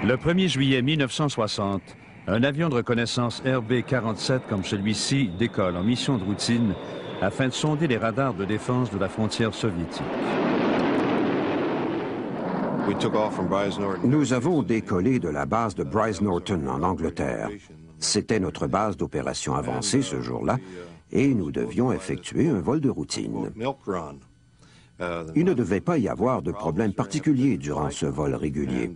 Le 1er juillet 1960, un avion de reconnaissance RB-47 comme celui-ci décolle en mission de routine afin de sonder les radars de défense de la frontière soviétique. Nous avons décollé de la base de Brize Norton en Angleterre. C'était notre base d'opération avancée ce jour-là et nous devions effectuer un vol de routine. Il ne devait pas y avoir de problème particulier durant ce vol régulier.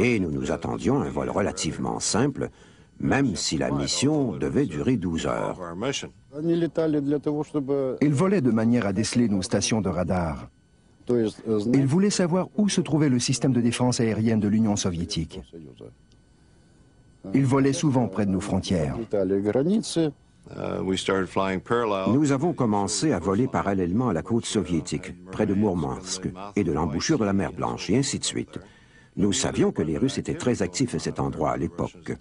Et nous nous attendions à un vol relativement simple, même si la mission devait durer 12 heures. Ils volaient de manière à déceler nos stations de radar. Ils voulaient savoir où se trouvait le système de défense aérienne de l'Union soviétique. Ils volaient souvent près de nos frontières. Nous avons commencé à voler parallèlement à la côte soviétique, près de Mourmansk et de l'embouchure de la mer Blanche, et ainsi de suite. Nous savions que les Russes étaient très actifs à cet endroit à l'époque.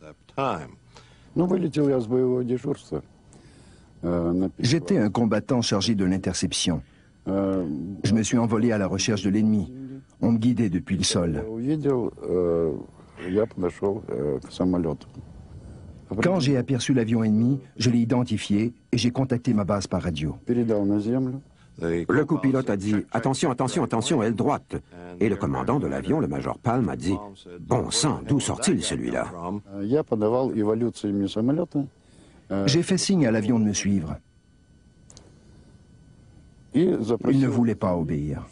J'étais un combattant chargé de l'interception. Je me suis envolé à la recherche de l'ennemi. On me guidait depuis le sol. Quand j'ai aperçu l'avion ennemi, je l'ai identifié et j'ai contacté ma base par radio. Le copilote a dit « Attention, attention, attention, aile droite ». Et le commandant de l'avion, le major Palm, a dit « Bon sang, d'où sort-il celui-là » J'ai fait signe à l'avion de me suivre. Il ne voulait pas obéir.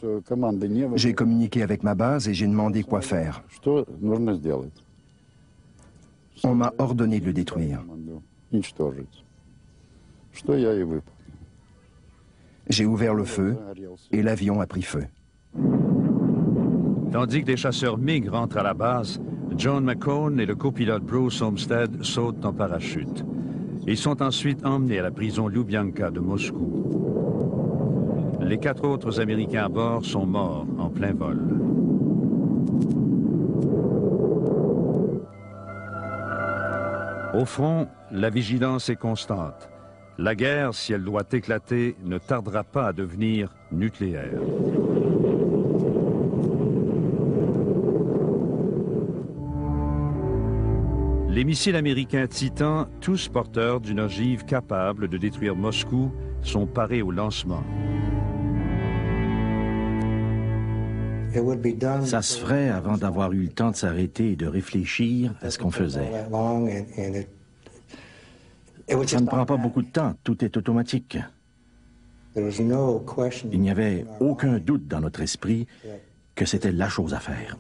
J'ai communiqué avec ma base et j'ai demandé quoi faire. On m'a ordonné de le détruire. J'ai ouvert le feu et l'avion a pris feu. Tandis que des chasseurs MiG rentrent à la base, John McCone et le copilote Bruce Olmsted sautent en parachute. Ils sont ensuite emmenés à la prison Lubyanka de Moscou. Les 4 autres Américains à bord sont morts en plein vol. Au front, la vigilance est constante. La guerre, si elle doit éclater, ne tardera pas à devenir nucléaire. Les missiles américains Titan, tous porteurs d'une ogive capable de détruire Moscou, sont parés au lancement. Ça se ferait avant d'avoir eu le temps de s'arrêter et de réfléchir à ce qu'on faisait. Ça ne prend pas beaucoup de temps, tout est automatique. Il n'y avait aucun doute dans notre esprit que c'était la chose à faire.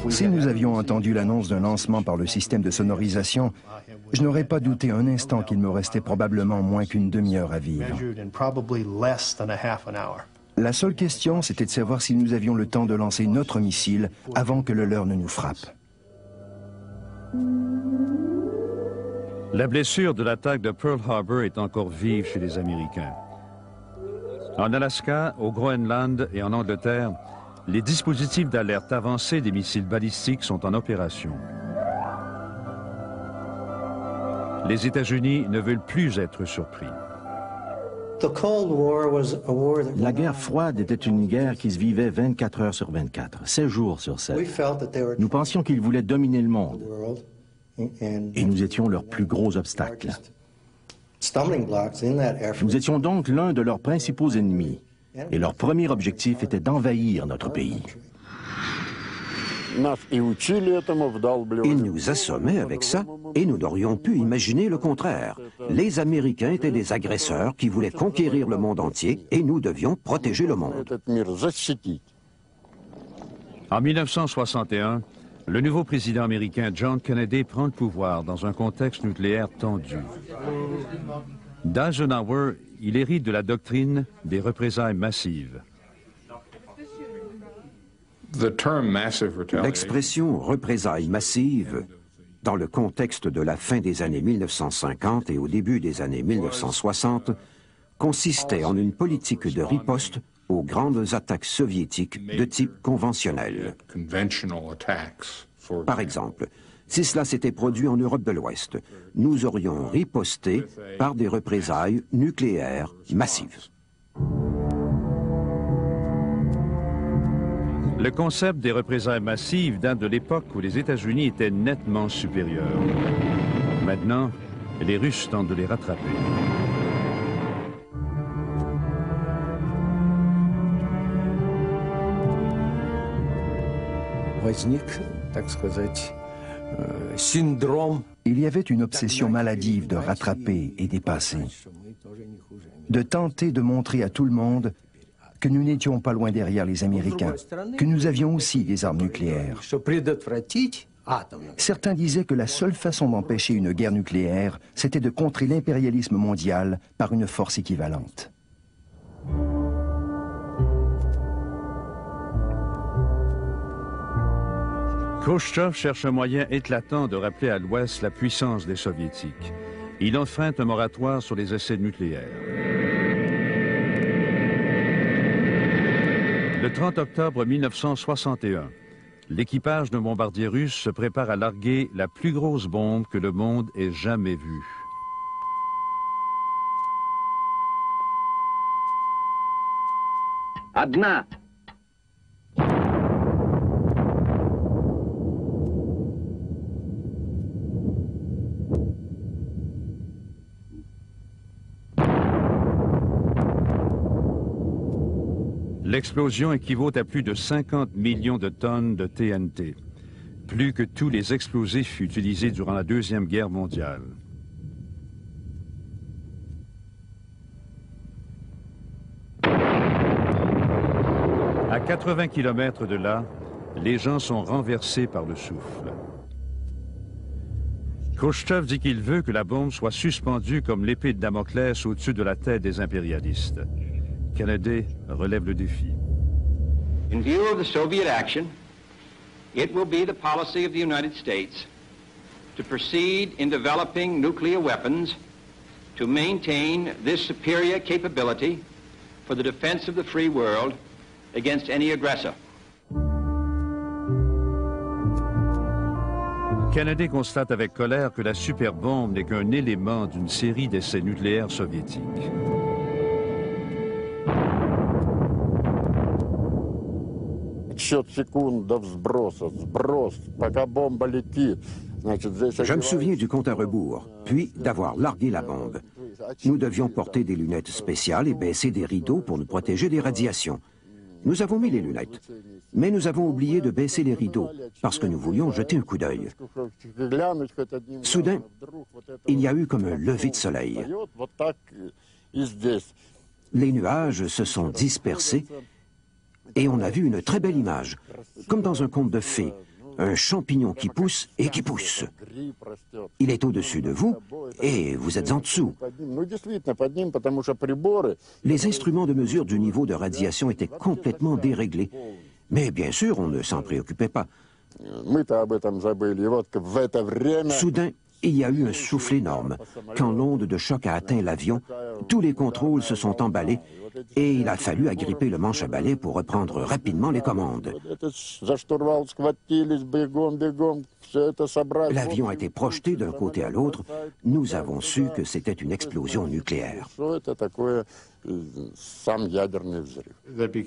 Si nous avions entendu l'annonce d'un lancement par le système de sonorisation, je n'aurais pas douté un instant qu'il me restait probablement moins qu'une demi-heure à vivre. La seule question, c'était de savoir si nous avions le temps de lancer notre missile avant que le leur ne nous frappe. La blessure de l'attaque de Pearl Harbor est encore vive chez les Américains. En Alaska, au Groenland et en Angleterre, les dispositifs d'alerte avancés des missiles balistiques sont en opération. Les États-Unis ne veulent plus être surpris. La guerre froide était une guerre qui se vivait 24 heures sur 24, 7 jours sur 7. Nous pensions qu'ils voulaient dominer le monde. Et nous étions leur plus gros obstacle. Nous étions donc l'un de leurs principaux ennemis. Et leur premier objectif était d'envahir notre pays. Ils nous assommaient avec ça et nous n'aurions pu imaginer le contraire. Les Américains étaient des agresseurs qui voulaient conquérir le monde entier et nous devions protéger le monde. En 1961, le nouveau président américain John Kennedy prend le pouvoir dans un contexte nucléaire tendu. D'Eisenhower, il hérite de la doctrine des représailles massives. L'expression « représailles massives » dans le contexte de la fin des années 1950 et au début des années 1960 consistait en une politique de riposte aux grandes attaques soviétiques de type conventionnel. Par exemple, si cela s'était produit en Europe de l'Ouest, nous aurions riposté par des représailles nucléaires massives. Le concept des représailles massives date de l'époque où les États-Unis étaient nettement supérieurs. Maintenant, les Russes tentent de les rattraper. Il y avait une obsession maladive de rattraper et dépasser, de tenter de montrer à tout le monde que nous n'étions pas loin derrière les Américains, que nous avions aussi des armes nucléaires. Certains disaient que la seule façon d'empêcher une guerre nucléaire, c'était de contrer l'impérialisme mondial par une force équivalente. Khrouchtchev cherche un moyen éclatant de rappeler à l'Ouest la puissance des Soviétiques. Il enfreint un moratoire sur les essais nucléaires. Le 30 octobre 1961, l'équipage d'un bombardier russe se prépare à larguer la plus grosse bombe que le monde ait jamais vue. Одна. L'explosion équivaut à plus de 50 millions de tonnes de TNT, plus que tous les explosifs utilisés durant la Deuxième Guerre mondiale. À 80 km de là, les gens sont renversés par le souffle. Khrouchtchev dit qu'il veut que la bombe soit suspendue comme l'épée de Damoclès au-dessus de la tête des impérialistes. Kennedy relève le défi. In view of the Soviet action, it will be the policy of the United States to proceed in developing nuclear weapons to maintain this superior capability for the defense of the free world against any aggressor. Kennedy constate avec colère que la superbombe n'est qu'un élément d'une série d'essais nucléaires soviétiques. Je me souviens du compte à rebours, puis d'avoir largué la bombe. Nous devions porter des lunettes spéciales et baisser des rideaux pour nous protéger des radiations. Nous avons mis les lunettes, mais nous avons oublié de baisser les rideaux parce que nous voulions jeter un coup d'œil. Soudain, il y a eu comme un lever de soleil. Les nuages se sont dispersés et on a vu une très belle image, comme dans un conte de fées, un champignon qui pousse et qui pousse. Il est au-dessus de vous et vous êtes en dessous. Les instruments de mesure du niveau de radiation étaient complètement déréglés. Mais bien sûr, on ne s'en préoccupait pas. Soudain, il y a eu un souffle énorme. Quand l'onde de choc a atteint l'avion, tous les contrôles se sont emballés et il a fallu agripper le manche à balai pour reprendre rapidement les commandes. L'avion a été projeté d'un côté à l'autre. Nous avons su que c'était une explosion nucléaire.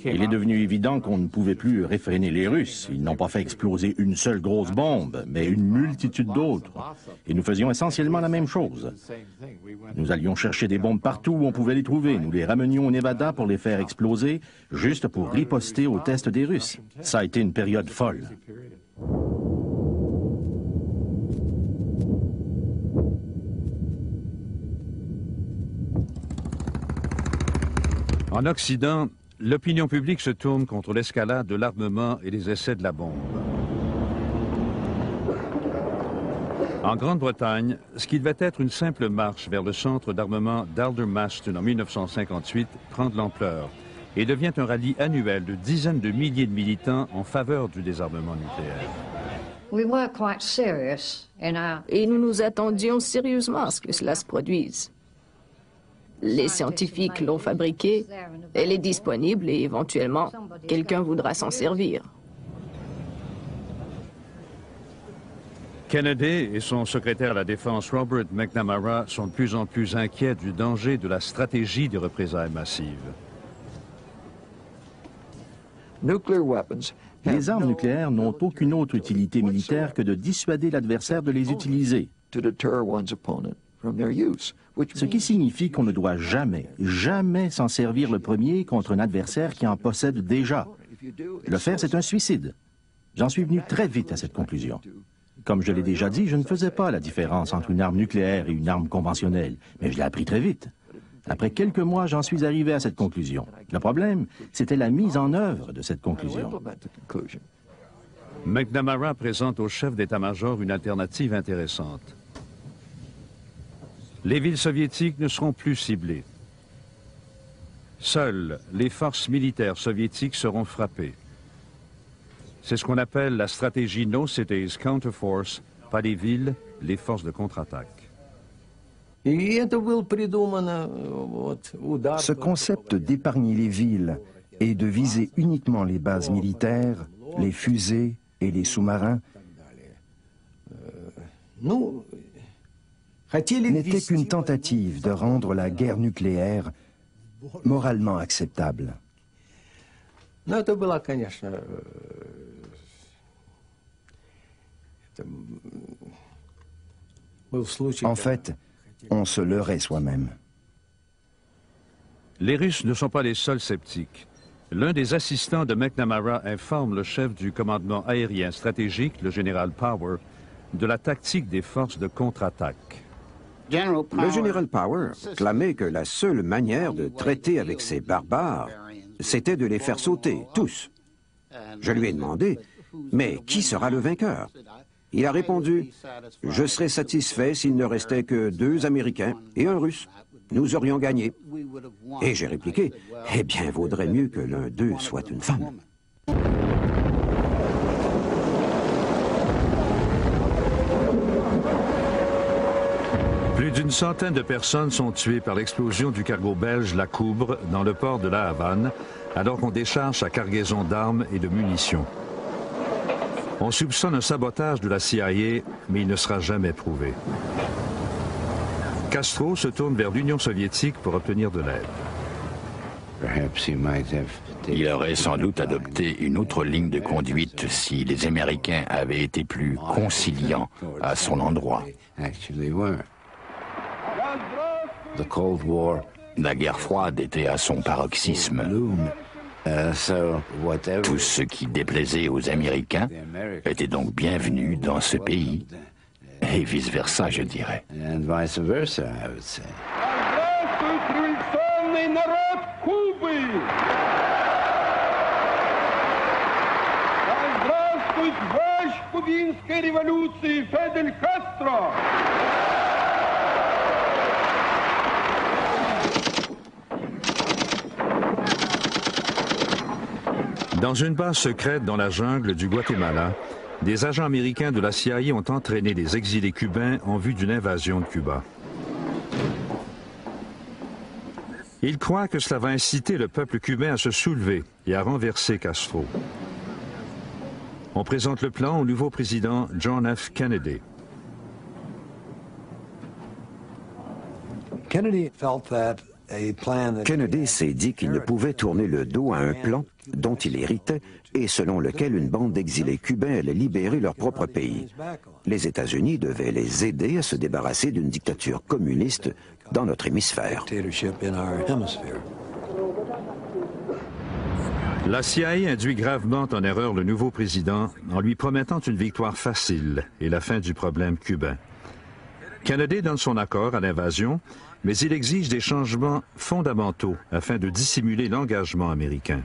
Il est devenu évident qu'on ne pouvait plus réfréner les Russes. Ils n'ont pas fait exploser une seule grosse bombe, mais une multitude d'autres. Et nous faisions essentiellement la même chose. Nous allions chercher des bombes partout où on pouvait les trouver. Nous les ramenions au Nevada pour les faire exploser, juste pour riposter aux tests des Russes. Ça a été une période folle. En Occident, l'opinion publique se tourne contre l'escalade de l'armement et les essais de la bombe. En Grande-Bretagne, ce qui devait être une simple marche vers le centre d'armement d'Aldermaston en 1958 prend de l'ampleur et devient un rallye annuel de dizaines de milliers de militants en faveur du désarmement nucléaire. Et nous nous attendions sérieusement à ce que cela se produise. Les scientifiques l'ont fabriquée, elle est disponible et éventuellement, quelqu'un voudra s'en servir. Kennedy et son secrétaire à la Défense Robert McNamara sont de plus en plus inquiets du danger de la stratégie des représailles massives. Les armes nucléaires n'ont aucune autre utilité militaire que de dissuader l'adversaire de les utiliser. Ce qui signifie qu'on ne doit jamais, jamais s'en servir le premier contre un adversaire qui en possède déjà. Le faire, c'est un suicide. J'en suis venu très vite à cette conclusion. Comme je l'ai déjà dit, je ne faisais pas la différence entre une arme nucléaire et une arme conventionnelle, mais je l'ai appris très vite. Après quelques mois, j'en suis arrivé à cette conclusion. Le problème, c'était la mise en œuvre de cette conclusion. McNamara présente au chef d'état-major une alternative intéressante. Les villes soviétiques ne seront plus ciblées. Seules les forces militaires soviétiques seront frappées. C'est ce qu'on appelle la stratégie No Cities Counterforce, pas les villes, les forces de contre-attaque. Ce concept d'épargner les villes et de viser uniquement les bases militaires, les fusées et les sous-marins n'était qu'une tentative de rendre la guerre nucléaire moralement acceptable. En fait, on se leurrait soi-même. Les Russes ne sont pas les seuls sceptiques. L'un des assistants de McNamara informe le chef du commandement aérien stratégique, le général Power, de la tactique des forces de contre-attaque. Le général Power clamait que la seule manière de traiter avec ces barbares, c'était de les faire sauter, tous. Je lui ai demandé, mais qui sera le vainqueur? Il a répondu, je serais satisfait s'il ne restait que 2 Américains et un Russe. Nous aurions gagné. Et j'ai répliqué, eh bien, vaudrait mieux que l'un d'eux soit une femme. Plus d'une centaine de personnes sont tuées par l'explosion du cargo belge La Coubre dans le port de La Havane, alors qu'on décharge sa cargaison d'armes et de munitions. On soupçonne un sabotage de la CIA, mais il ne sera jamais prouvé. Castro se tourne vers l'Union soviétique pour obtenir de l'aide. Il aurait sans doute adopté une autre ligne de conduite si les Américains avaient été plus conciliants à son endroit. La guerre froide était à son paroxysme. Tout ce qui déplaisait aux Américains était donc bienvenu dans ce pays, et vice-versa, je dirais. Dans une base secrète dans la jungle du Guatemala, des agents américains de la CIA ont entraîné les exilés cubains en vue d'une invasion de Cuba. Ils croient que cela va inciter le peuple cubain à se soulever et à renverser Castro. On présente le plan au nouveau président John F. Kennedy. Kennedy s'est dit qu'il ne pouvait tourner le dos à un plan dont il héritait et selon lequel une bande d'exilés cubains allait libérer leur propre pays. Les États-Unis devaient les aider à se débarrasser d'une dictature communiste dans notre hémisphère. La CIA induit gravement en erreur le nouveau président en lui promettant une victoire facile et la fin du problème cubain. Kennedy donne son accord à l'invasion, mais il exige des changements fondamentaux afin de dissimuler l'engagement américain.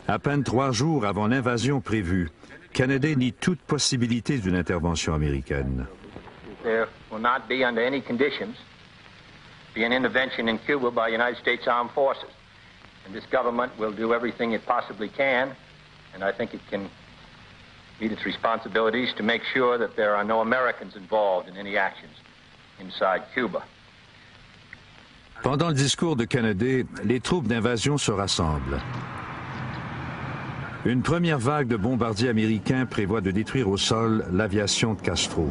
À peine 3 jours avant l'invasion prévue, Kennedy nie toute possibilité d'une intervention américaine. There will not be under any conditions be an intervention in Cuba by United States Armed Forces. And this government will do everything it possibly can, and I think it can meet its responsibilities to make sure that there are no Americans involved in any actions inside Cuba. Pendant le discours de Kennedy, les troupes d'invasion se rassemblent. Une première vague de bombardiers américains prévoit de détruire au sol l'aviation de Castro.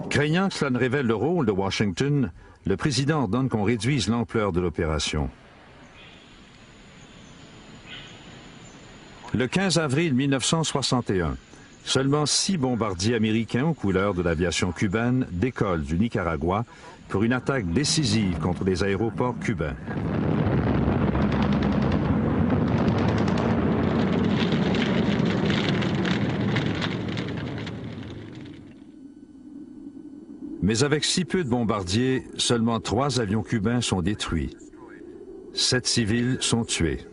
Craignant que cela ne révèle le rôle de Washington, le président ordonne qu'on réduise l'ampleur de l'opération. Le 15 avril 1961, seulement 6 bombardiers américains aux couleurs de l'aviation cubaine décollent du Nicaragua pour une attaque décisive contre les aéroports cubains. Mais avec si peu de bombardiers, seulement 3 avions cubains sont détruits. 7 civils sont tués.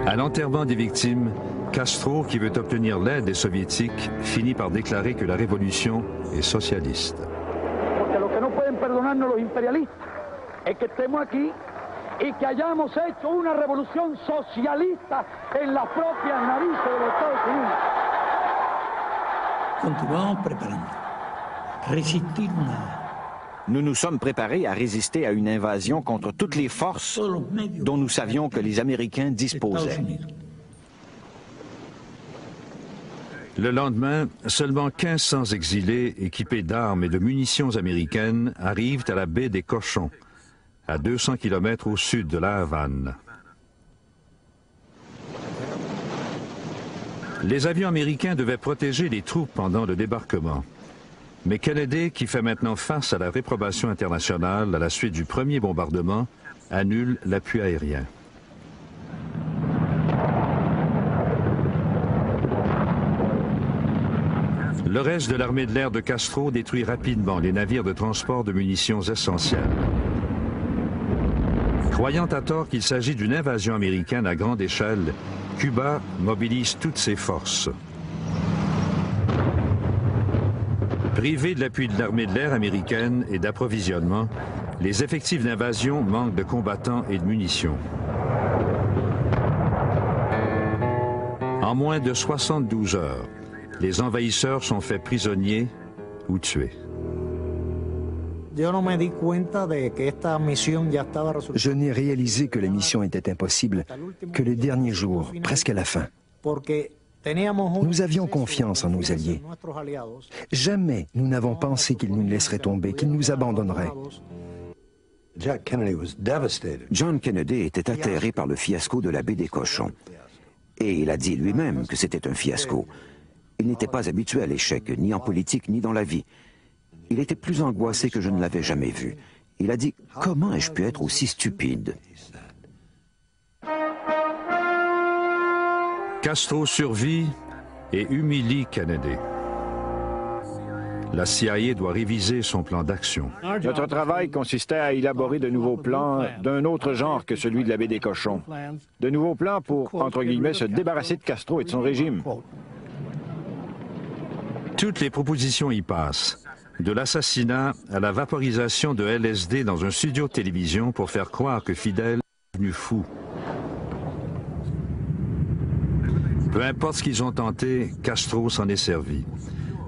À l'enterrement des victimes, Castro, qui veut obtenir l'aide des Soviétiques, finit par déclarer que la révolution est socialiste. Porque lo que no pueden perdonarnos los imperialistas es que estemos aquí y que hayamos hecho una revolución socialista en las propias narices de los Estados Unidos. Continuamos preparando. Resistir nada. Nous nous sommes préparés à résister à une invasion contre toutes les forces dont nous savions que les Américains disposaient. Le lendemain, seulement 1500 exilés équipés d'armes et de munitions américaines arrivent à la baie des Cochons, à 200 km au sud de La Havane. Les avions américains devaient protéger les troupes pendant le débarquement. Mais Kennedy, qui fait maintenant face à la réprobation internationale à la suite du premier bombardement, annule l'appui aérien. Le reste de l'armée de l'air de Castro détruit rapidement les navires de transport de munitions essentiels. Croyant à tort qu'il s'agit d'une invasion américaine à grande échelle, Cuba mobilise toutes ses forces. Privés de l'appui de l'armée de l'air américaine et d'approvisionnement, les effectifs d'invasion manquent de combattants et de munitions. En moins de 72 heures, les envahisseurs sont faits prisonniers ou tués. Je n'ai réalisé que la mission était impossible que le dernier jour, presque à la fin. Nous avions confiance en nos alliés. Jamais nous n'avons pensé qu'ils nous laisseraient tomber, qu'ils nous abandonneraient. John Kennedy était atterré par le fiasco de la baie des Cochons. Et il a dit lui-même que c'était un fiasco. Il n'était pas habitué à l'échec, ni en politique, ni dans la vie. Il était plus angoissé que je ne l'avais jamais vu. Il a dit « Comment ai-je pu être aussi stupide ?» Castro survit et humilie Kennedy. La CIA doit réviser son plan d'action. Notre travail consistait à élaborer de nouveaux plans d'un autre genre que celui de la baie des Cochons. De nouveaux plans pour, entre guillemets, se débarrasser de Castro et de son régime. Toutes les propositions y passent, de l'assassinat à la vaporisation de LSD dans un studio de télévision pour faire croire que Fidel est devenu fou. Peu importe ce qu'ils ont tenté, Castro s'en est servi.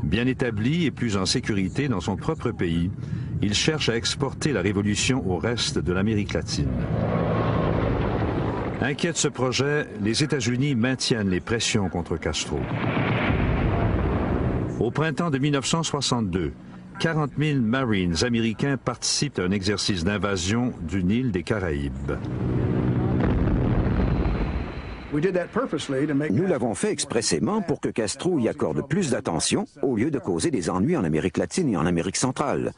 Bien établi et plus en sécurité dans son propre pays, il cherche à exporter la révolution au reste de l'Amérique latine. Inquiets de ce projet, les États-Unis maintiennent les pressions contre Castro. Au printemps de 1962, 40 000 Marines américains participent à un exercice d'invasion d'une île des Caraïbes. Nous l'avons fait expressément pour que Castro y accorde plus d'attention au lieu de causer des ennuis en Amérique latine et en Amérique centrale.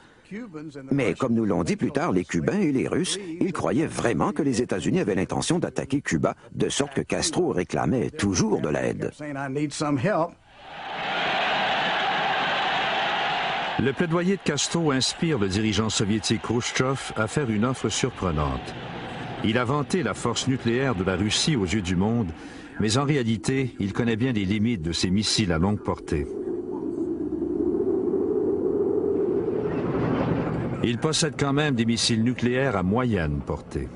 Mais comme nous l'ont dit plus tard les Cubains et les Russes, ils croyaient vraiment que les États-Unis avaient l'intention d'attaquer Cuba, de sorte que Castro réclamait toujours de l'aide. Le plaidoyer de Castro inspire le dirigeant soviétique Khrouchtchev à faire une offre surprenante. Il a vanté la force nucléaire de la Russie aux yeux du monde, mais en réalité, il connaît bien les limites de ses missiles à longue portée. Il possède quand même des missiles nucléaires à moyenne portée.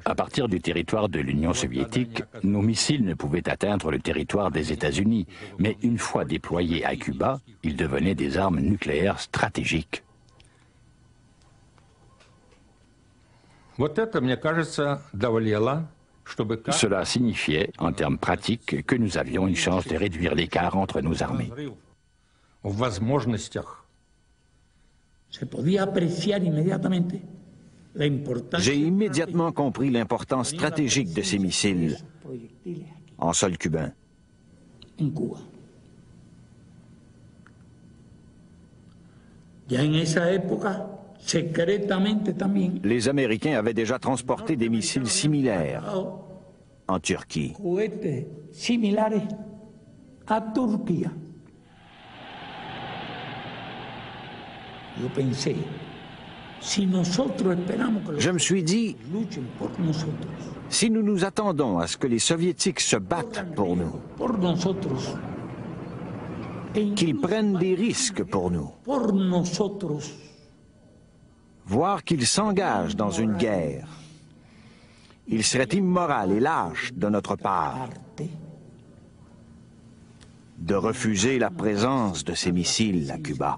À partir du territoire de l'Union soviétique, nos missiles ne pouvaient atteindre le territoire des États-Unis, mais une fois déployés à Cuba, ils devenaient des armes nucléaires stratégiques. Cela signifiait, en termes pratiques, que nous avions une chance de réduire l'écart entre nos armées. J'ai immédiatement compris l'importance stratégique de ces missiles en sol cubain. Les Américains avaient déjà transporté des missiles similaires en Turquie. Je me suis dit, si nous nous attendons à ce que les Soviétiques se battent pour nous, qu'ils prennent des risques pour nous, voire qu'ils s'engagent dans une guerre, il serait immoral et lâche de notre part de refuser la présence de ces missiles à Cuba.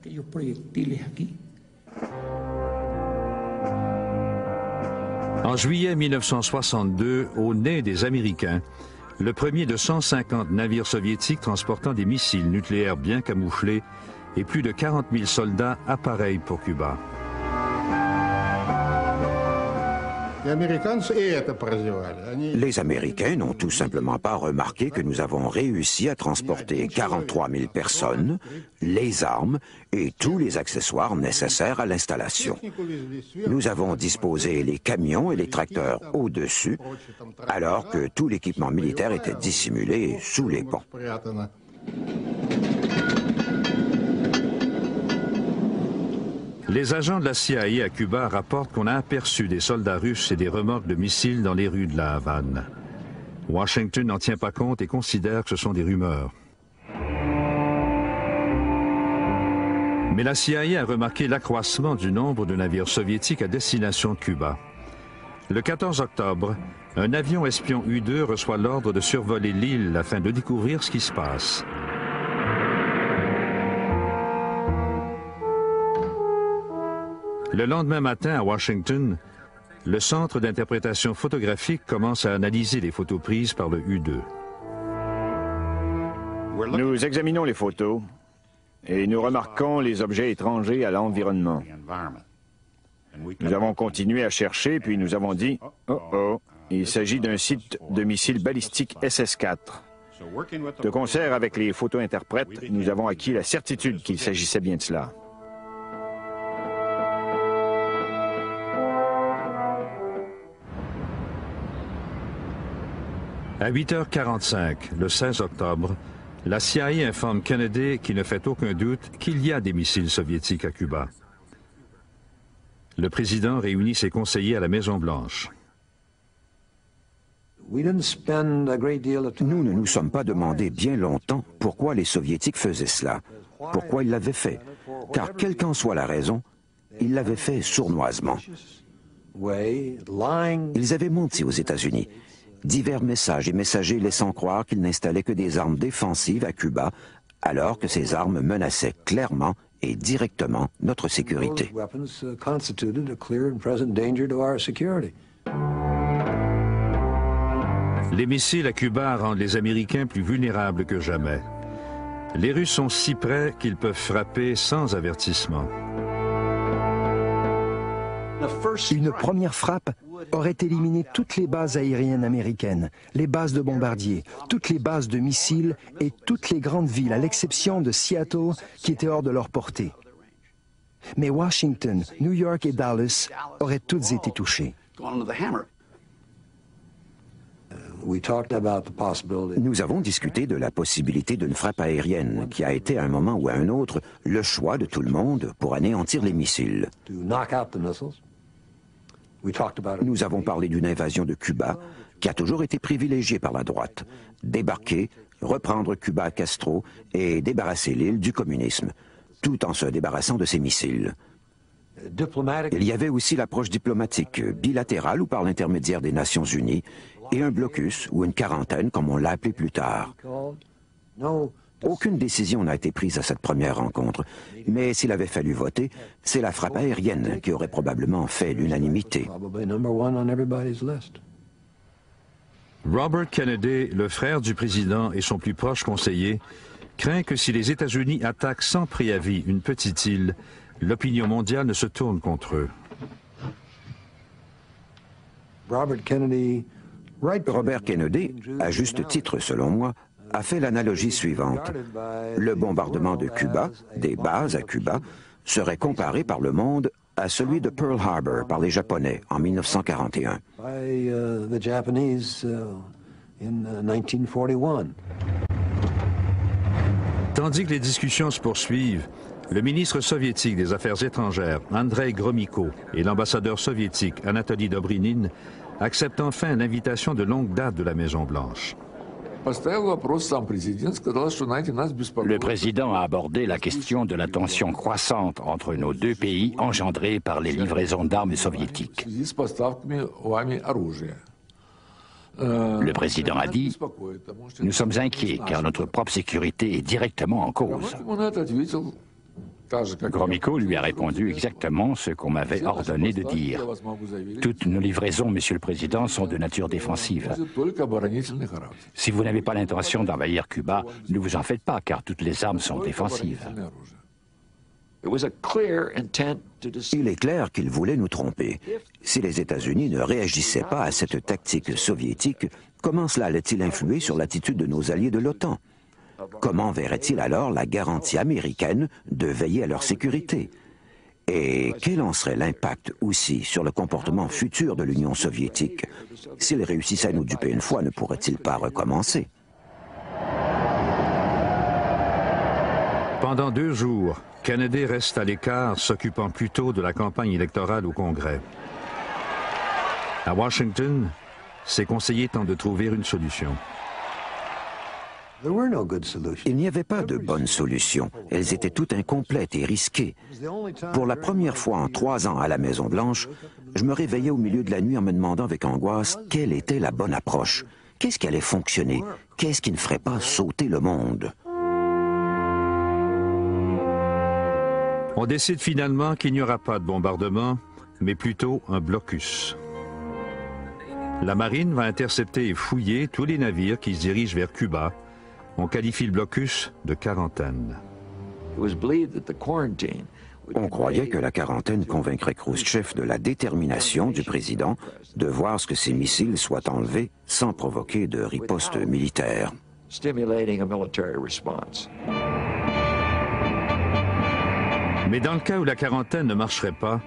En juillet 1962, au nez des Américains, le premier de 150 navires soviétiques transportant des missiles nucléaires bien camouflés et plus de 40 000 soldats appareillent pour Cuba. Les Américains n'ont tout simplement pas remarqué que nous avons réussi à transporter 43 000 personnes, les armes et tous les accessoires nécessaires à l'installation. Nous avons disposé les camions et les tracteurs au-dessus, alors que tout l'équipement militaire était dissimulé sous les ponts. Les agents de la CIA à Cuba rapportent qu'on a aperçu des soldats russes et des remorques de missiles dans les rues de la Havane. Washington n'en tient pas compte et considère que ce sont des rumeurs. Mais la CIA a remarqué l'accroissement du nombre de navires soviétiques à destination de Cuba. Le 14 octobre, un avion espion U-2 reçoit l'ordre de survoler l'île afin de découvrir ce qui se passe. Le lendemain matin, à Washington, le Centre d'interprétation photographique commence à analyser les photos prises par le U-2. Nous examinons les photos et nous remarquons les objets étrangers à l'environnement. Nous avons continué à chercher, puis nous avons dit « Oh, il s'agit d'un site de missiles balistiques SS-4 ». De concert avec les photo-interprètes, nous avons acquis la certitude qu'il s'agissait bien de cela. À 8h45, le 16 octobre, la CIA informe Kennedy qu'il ne fait aucun doute qu'il y a des missiles soviétiques à Cuba. Le président réunit ses conseillers à la Maison-Blanche. Nous ne nous sommes pas demandé bien longtemps pourquoi les Soviétiques faisaient cela, pourquoi ils l'avaient fait, car quelle qu'en soit la raison, ils l'avaient fait sournoisement. Ils avaient menti aux États-Unis. Divers messages et messagers laissant croire qu'ils n'installaient que des armes défensives à Cuba, alors que ces armes menaçaient clairement et directement notre sécurité. Les missiles à Cuba rendent les Américains plus vulnérables que jamais. Les Russes sont si près qu'ils peuvent frapper sans avertissement. Une première frappe aurait éliminé toutes les bases aériennes américaines, les bases de bombardiers, toutes les bases de missiles et toutes les grandes villes, à l'exception de Seattle, qui étaient hors de leur portée. Mais Washington, New York et Dallas auraient toutes été touchées. Nous avons discuté de la possibilité d'une frappe aérienne, qui a été à un moment ou à un autre le choix de tout le monde pour anéantir les missiles. Nous avons parlé d'une invasion de Cuba qui a toujours été privilégiée par la droite. Débarquer, reprendre Cuba à Castro et débarrasser l'île du communisme, tout en se débarrassant de ses missiles. Il y avait aussi l'approche diplomatique, bilatérale ou par l'intermédiaire des Nations Unies, et un blocus ou une quarantaine, comme on l'a appelé plus tard. Aucune décision n'a été prise à cette première rencontre, mais s'il avait fallu voter, c'est la frappe aérienne qui aurait probablement fait l'unanimité. Robert Kennedy, le frère du président et son plus proche conseiller, craint que si les États-Unis attaquent sans préavis une petite île, l'opinion mondiale ne se tourne contre eux. Robert Kennedy, à juste titre selon moi, a fait l'analogie suivante. Le bombardement de Cuba, des bases à Cuba, serait comparé par le monde à celui de Pearl Harbor par les Japonais en 1941. Tandis que les discussions se poursuivent, le ministre soviétique des Affaires étrangères, Andrei Gromyko, et l'ambassadeur soviétique, Anatoly Dobrynin, acceptent enfin l'invitation de longue date de la Maison-Blanche. Le président a abordé la question de la tension croissante entre nos deux pays engendrée par les livraisons d'armes soviétiques. Le président a dit « Nous sommes inquiets car notre propre sécurité est directement en cause ». Gromyko lui a répondu exactement ce qu'on m'avait ordonné de dire. Toutes nos livraisons, Monsieur le Président, sont de nature défensive. Si vous n'avez pas l'intention d'envahir Cuba, ne vous en faites pas, car toutes les armes sont défensives. Il est clair qu'il voulait nous tromper. Si les États-Unis ne réagissaient pas à cette tactique soviétique, comment cela allait-il influer sur l'attitude de nos alliés de l'OTAN? Comment verrait-il alors la garantie américaine de veiller à leur sécurité? Et quel en serait l'impact aussi sur le comportement futur de l'Union soviétique? S'il réussissait à nous duper une fois, ne pourrait-il pas recommencer? Pendant 2 jours, Kennedy reste à l'écart, s'occupant plutôt de la campagne électorale au Congrès. À Washington, ses conseillers tentent de trouver une solution. Il n'y avait pas de bonnes solutions. Elles étaient toutes incomplètes et risquées. Pour la première fois en 3 ans à la Maison-Blanche, je me réveillais au milieu de la nuit en me demandant avec angoisse quelle était la bonne approche. Qu'est-ce qui allait fonctionner? Qu'est-ce qui ne ferait pas sauter le monde? On décide finalement qu'il n'y aura pas de bombardement, mais plutôt un blocus. La marine va intercepter et fouiller tous les navires qui se dirigent vers Cuba. On qualifie le blocus de quarantaine. On croyait que la quarantaine convaincrait Khrouchtchev de la détermination du président de voir ce que ces missiles soient enlevés sans provoquer de riposte militaire. Mais dans le cas où la quarantaine ne marcherait pas,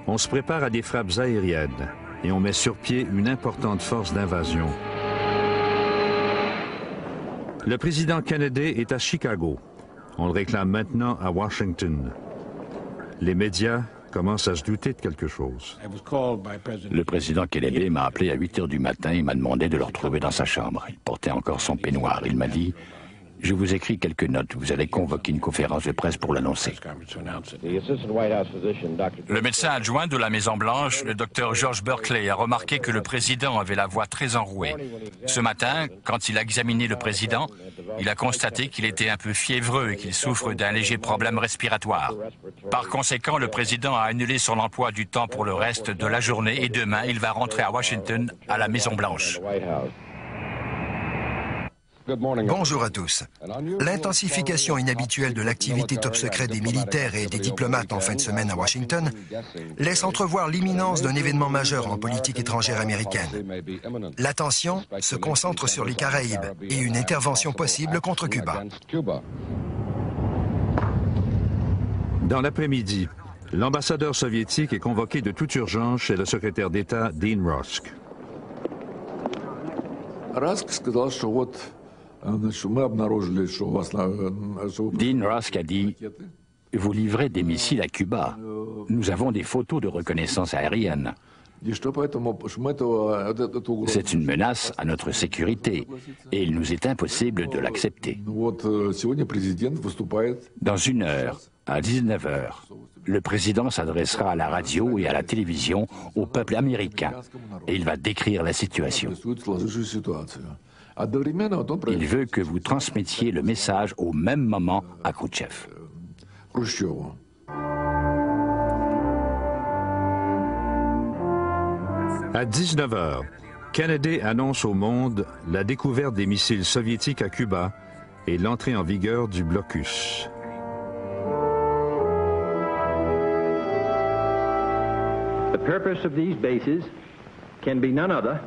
on se prépare à des frappes aériennes et on met sur pied une importante force d'invasion. Le président Kennedy est à Chicago. On le réclame maintenant à Washington. Les médias commencent à se douter de quelque chose. Le président Kennedy m'a appelé à 8 h du matin et m'a demandé de le retrouver dans sa chambre. Il portait encore son peignoir. Il m'a dit « Je vous écris quelques notes. Vous allez convoquer une conférence de presse pour l'annoncer. » Le médecin adjoint de la Maison-Blanche, le docteur George Berkeley, a remarqué que le président avait la voix très enrouée. Ce matin, quand il a examiné le président, il a constaté qu'il était un peu fiévreux et qu'il souffre d'un léger problème respiratoire. Par conséquent, le président a annulé son emploi du temps pour le reste de la journée et demain, il va rentrer à Washington, à la Maison-Blanche. Bonjour à tous. L'intensification inhabituelle de l'activité top secret des militaires et des diplomates en fin de semaine à Washington laisse entrevoir l'imminence d'un événement majeur en politique étrangère américaine. L'attention se concentre sur les Caraïbes et une intervention possible contre Cuba. Dans l'après-midi, l'ambassadeur soviétique est convoqué de toute urgence chez le secrétaire d'État Dean Rusk. Dean Rusk a dit « Vous livrez des missiles à Cuba. Nous avons des photos de reconnaissance aérienne. C'est une menace à notre sécurité et il nous est impossible de l'accepter. » Dans 1 heure, à 19 h, le président s'adressera à la radio et à la télévision au peuple américain et il va décrire la situation. Il veut que vous transmettiez le message au même moment à Khrouchtchev. À 19 h, Kennedy annonce au monde la découverte des missiles soviétiques à Cuba et l'entrée en vigueur du blocus. purpose of these bases can be none other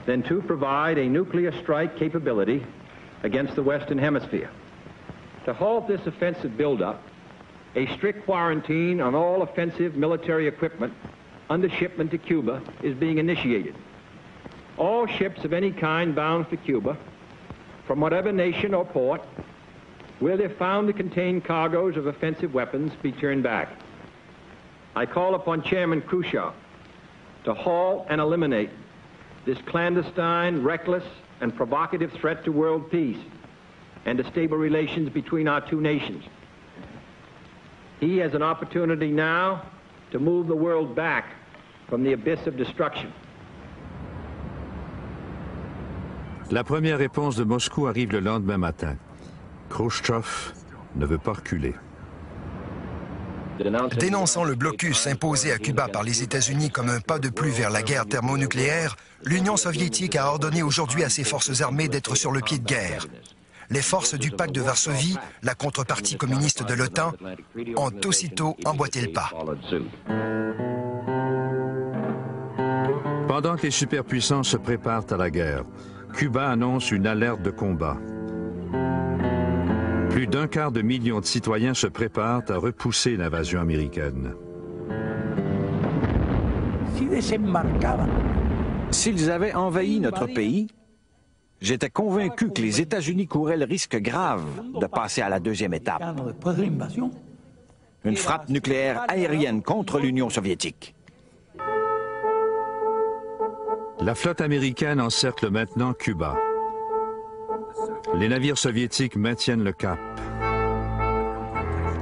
than to provide a nuclear strike capability against the Western Hemisphere. To halt this offensive buildup, a strict quarantine on all offensive military equipment under shipment to Cuba is being initiated. All ships of any kind bound for Cuba, from whatever nation or port, where they're found to contain cargoes of offensive weapons, be turned back. I call upon Chairman Khrushchev to halt and eliminate this clandestine, reckless, and provocative threat to world peace and to stable relations between our two nations. He has an opportunity now to move the world back from the abyss of destruction. La première réponse de Moscou arrive le lendemain matin. Khrouchtchev ne veut pas reculer. Dénonçant le blocus imposé à Cuba par les États-Unis comme un pas de plus vers la guerre thermonucléaire, l'Union soviétique a ordonné aujourd'hui à ses forces armées d'être sur le pied de guerre. Les forces du pacte de Varsovie, la contrepartie communiste de l'OTAN, ont aussitôt emboîté le pas. Pendant que les superpuissances se préparent à la guerre, Cuba annonce une alerte de combat. Plus d'un quart de million de citoyens se préparent à repousser l'invasion américaine. S'ils avaient envahi notre pays, j'étais convaincu que les États-Unis couraient le risque grave de passer à la deuxième étape. Une frappe nucléaire aérienne contre l'Union soviétique. La flotte américaine encercle maintenant Cuba. Les navires soviétiques maintiennent le cap.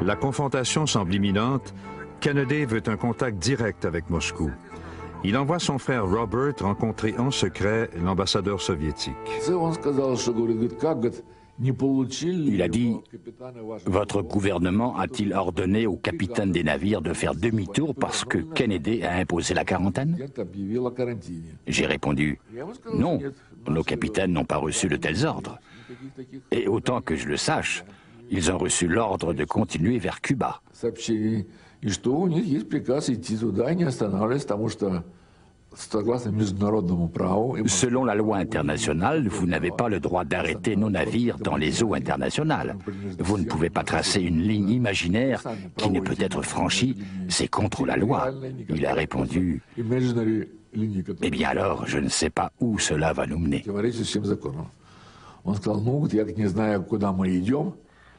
La confrontation semble imminente. Kennedy veut un contact direct avec Moscou. Il envoie son frère Robert rencontrer en secret l'ambassadeur soviétique. Il a dit « Votre gouvernement a-t-il ordonné aux capitaines des navires de faire demi-tour parce que Kennedy a imposé la quarantaine ?» J'ai répondu « Non, nos capitaines n'ont pas reçu de tels ordres. Et autant que je le sache, ils ont reçu l'ordre de continuer vers Cuba. » Selon la loi internationale, vous n'avez pas le droit d'arrêter nos navires dans les eaux internationales. Vous ne pouvez pas tracer une ligne imaginaire qui ne peut être franchie, c'est contre la loi. Il a répondu « Eh bien alors, je ne sais pas où cela va nous mener. »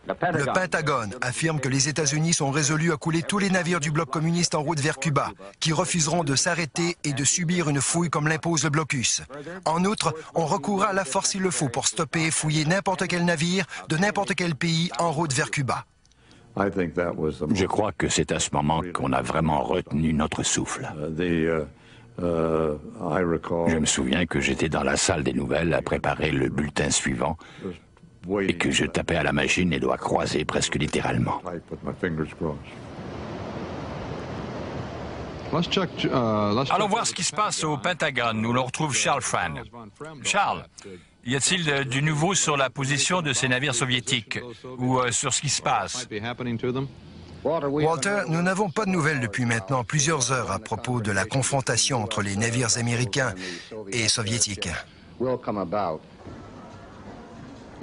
Le Pentagone affirme que les États-Unis sont résolus à couler tous les navires du bloc communiste en route vers Cuba, qui refuseront de s'arrêter et de subir une fouille comme l'impose le blocus. En outre, on recourra à la force s'il le faut pour stopper et fouiller n'importe quel navire de n'importe quel pays en route vers Cuba. Je crois que c'est à ce moment qu'on a vraiment retenu notre souffle. Je me souviens que j'étais dans la salle des nouvelles à préparer le bulletin suivant et que je tapais à la machine les doigts croisés presque littéralement. Allons voir ce qui se passe au Pentagone, où l'on retrouve Charles Fran. Charles, y a-t-il du nouveau sur la position de ces navires soviétiques ou sur ce qui se passe? Walter, nous n'avons pas de nouvelles depuis maintenant plusieurs heures à propos de la confrontation entre les navires américains et soviétiques.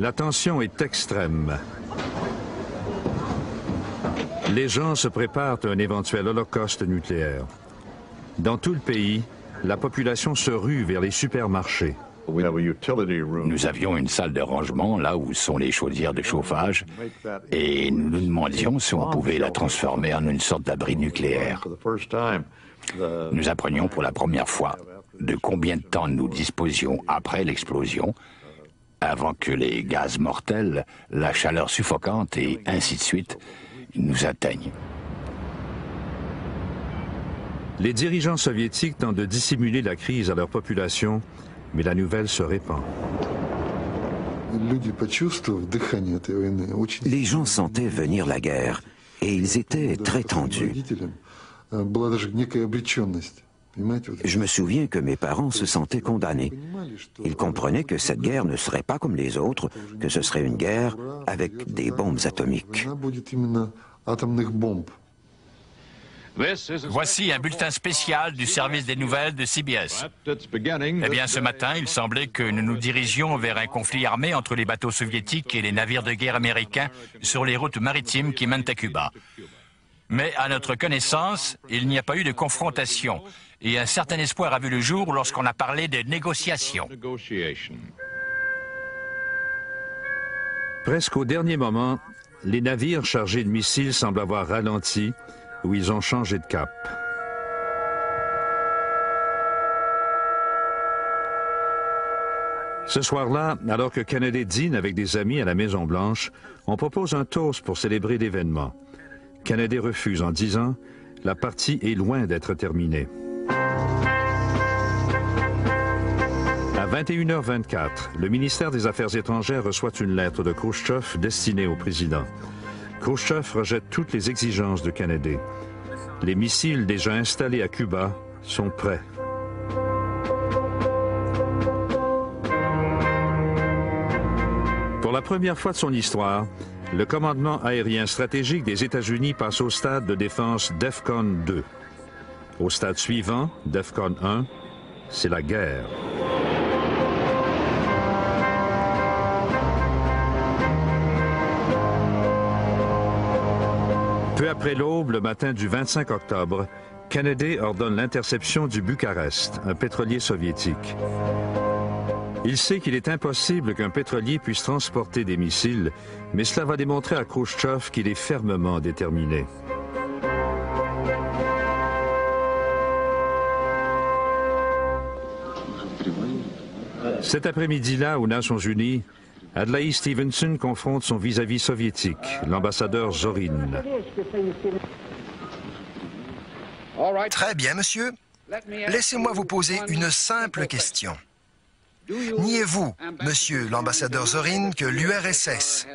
La tension est extrême. Les gens se préparent à un éventuel holocauste nucléaire. Dans tout le pays, la population se rue vers les supermarchés. Nous avions une salle de rangement là où sont les chaudières de chauffage et nous nous demandions si on pouvait la transformer en une sorte d'abri nucléaire. Nous apprenions pour la première fois de combien de temps nous disposions après l'explosion avant que les gaz mortels, la chaleur suffocante et ainsi de suite nous atteignent. Les dirigeants soviétiques tentent de dissimuler la crise à leur population, mais la nouvelle se répand. Les gens sentaient venir la guerre et ils étaient très tendus. Je me souviens que mes parents se sentaient condamnés. Ils comprenaient que cette guerre ne serait pas comme les autres, que ce serait une guerre avec des bombes atomiques. Voici un bulletin spécial du service des nouvelles de CBS. Eh bien, ce matin, il semblait que nous nous dirigions vers un conflit armé entre les bateaux soviétiques et les navires de guerre américains sur les routes maritimes qui mènent à Cuba. Mais à notre connaissance, il n'y a pas eu de confrontation et un certain espoir a vu le jour lorsqu'on a parlé de négociations. Presque au dernier moment, les navires chargés de missiles semblent avoir ralenti ou ils ont changé de cap. Ce soir-là, alors que Kennedy dîne avec des amis à la Maison-Blanche, on propose un toast pour célébrer l'événement. Kennedy refuse en disant « La partie est loin d'être terminée ». À 21h24, le ministère des Affaires étrangères reçoit une lettre de Khrouchtchev destinée au président. Khrouchtchev rejette toutes les exigences de Kennedy. Les missiles déjà installés à Cuba sont prêts. Pour la première fois de son histoire, le commandement aérien stratégique des États-Unis passe au stade de défense DEFCON 2. Au stade suivant, DEFCON 1, c'est la guerre. Peu après l'aube, le matin du 25 octobre, Kennedy ordonne l'interception du Bucarest, un pétrolier soviétique. Il sait qu'il est impossible qu'un pétrolier puisse transporter des missiles, mais cela va démontrer à Khrouchtchev qu'il est fermement déterminé. Cet après-midi-là, aux Nations Unies, Adlai Stevenson confronte son vis-à-vis soviétique, l'ambassadeur Zorin. Très bien, monsieur. Laissez-moi vous poser une simple question. Niez-vous, monsieur l'ambassadeur Zorin, que l'URSS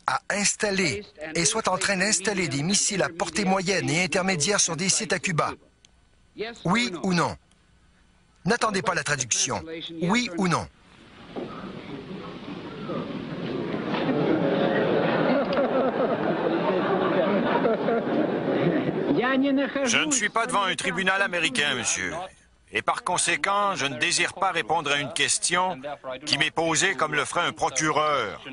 a installé et soit en train d'installer des missiles à portée moyenne et intermédiaire sur des sites à Cuba? Oui ou non? N'attendez pas la traduction. Oui ou non? Je ne suis pas devant un tribunal américain, monsieur. Et par conséquent, je ne désire pas répondre à une question qui m'est posée comme le ferait un procureur.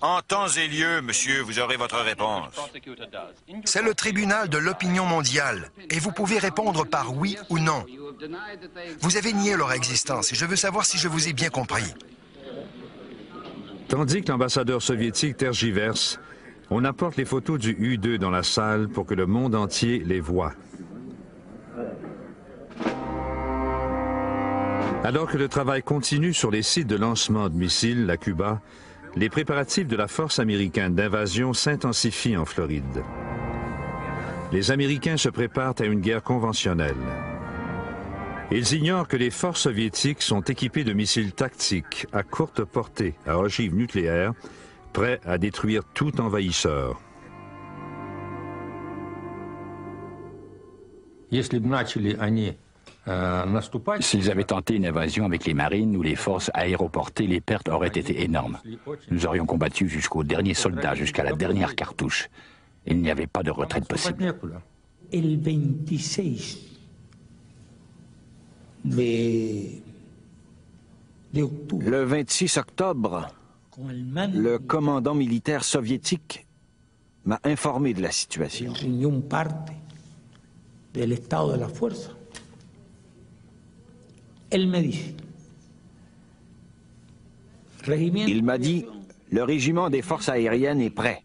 En temps et lieu, monsieur, vous aurez votre réponse. C'est le tribunal de l'opinion mondiale, et vous pouvez répondre par oui ou non. Vous avez nié leur existence, et je veux savoir si je vous ai bien compris. Tandis que l'ambassadeur soviétique tergiverse, on apporte les photos du U-2 dans la salle pour que le monde entier les voie. Alors que le travail continue sur les sites de lancement de missiles à Cuba, les préparatifs de la force américaine d'invasion s'intensifient en Floride. Les Américains se préparent à une guerre conventionnelle. Ils ignorent que les forces soviétiques sont équipées de missiles tactiques à courte portée, à ogive nucléaire, prêts à détruire tout envahisseur. S'ils avaient tenté une invasion avec les marines ou les forces aéroportées, les pertes auraient été énormes. Nous aurions combattu jusqu'au dernier soldat, jusqu'à la dernière cartouche. Il n'y avait pas de retraite possible. Le 26 octobre, le commandant militaire soviétique m'a informé de la situation. Il m'a dit, le régiment des forces aériennes est prêt.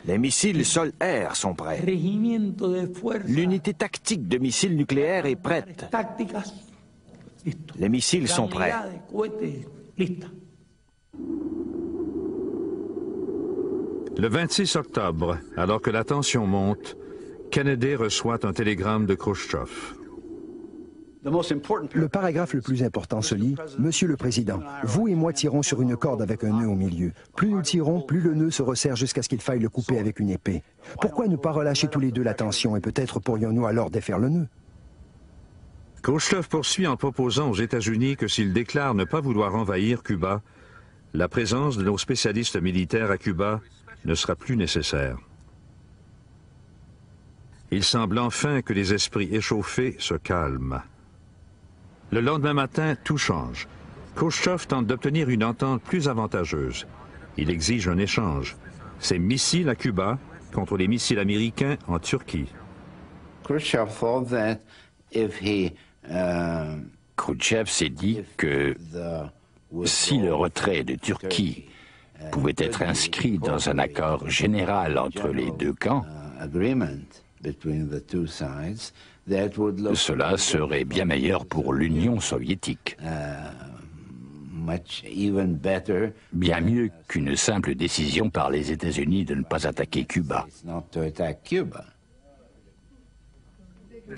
Les missiles sol-air sont prêts. L'unité tactique de missiles nucléaires est prête. Les missiles sont prêts. Le 26 octobre, alors que la tension monte, Kennedy reçoit un télégramme de Khrouchtchev. Le paragraphe le plus important se lit « Monsieur le Président, vous et moi tirons sur une corde avec un nœud au milieu. Plus nous tirons, plus le nœud se resserre jusqu'à ce qu'il faille le couper avec une épée. Pourquoi ne pas relâcher tous les deux la tension et peut-être pourrions-nous alors défaire le nœud ?» Khrouchtchev poursuit en proposant aux États-Unis que s'ils déclarent ne pas vouloir envahir Cuba, la présence de nos spécialistes militaires à Cuba ne sera plus nécessaire. Il semble enfin que les esprits échauffés se calment. Le lendemain matin, tout change. Khrouchtchev tente d'obtenir une entente plus avantageuse. Il exige un échange. Ses missiles à Cuba contre les missiles américains en Turquie. Khrouchtchev s'est dit que si le retrait de Turquie pouvait être inscrit dans un accord général entre les deux camps, cela serait bien meilleur pour l'Union soviétique. Bien mieux qu'une simple décision par les États-Unis de ne pas attaquer Cuba.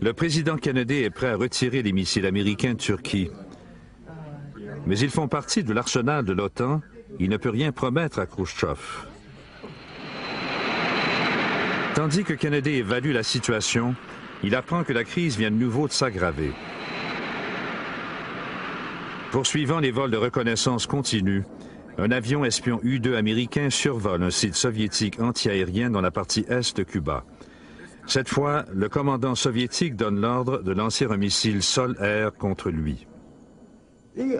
Le président Kennedy est prêt à retirer les missiles américains de Turquie. Mais ils font partie de l'arsenal de l'OTAN. Il ne peut rien promettre à Khrouchtchev. Tandis que Kennedy évalue la situation, il apprend que la crise vient de nouveau de s'aggraver. Poursuivant les vols de reconnaissance continus, un avion espion U-2 américain survole un site soviétique antiaérien dans la partie est de Cuba. Cette fois, le commandant soviétique donne l'ordre de lancer un missile sol-air contre lui. Le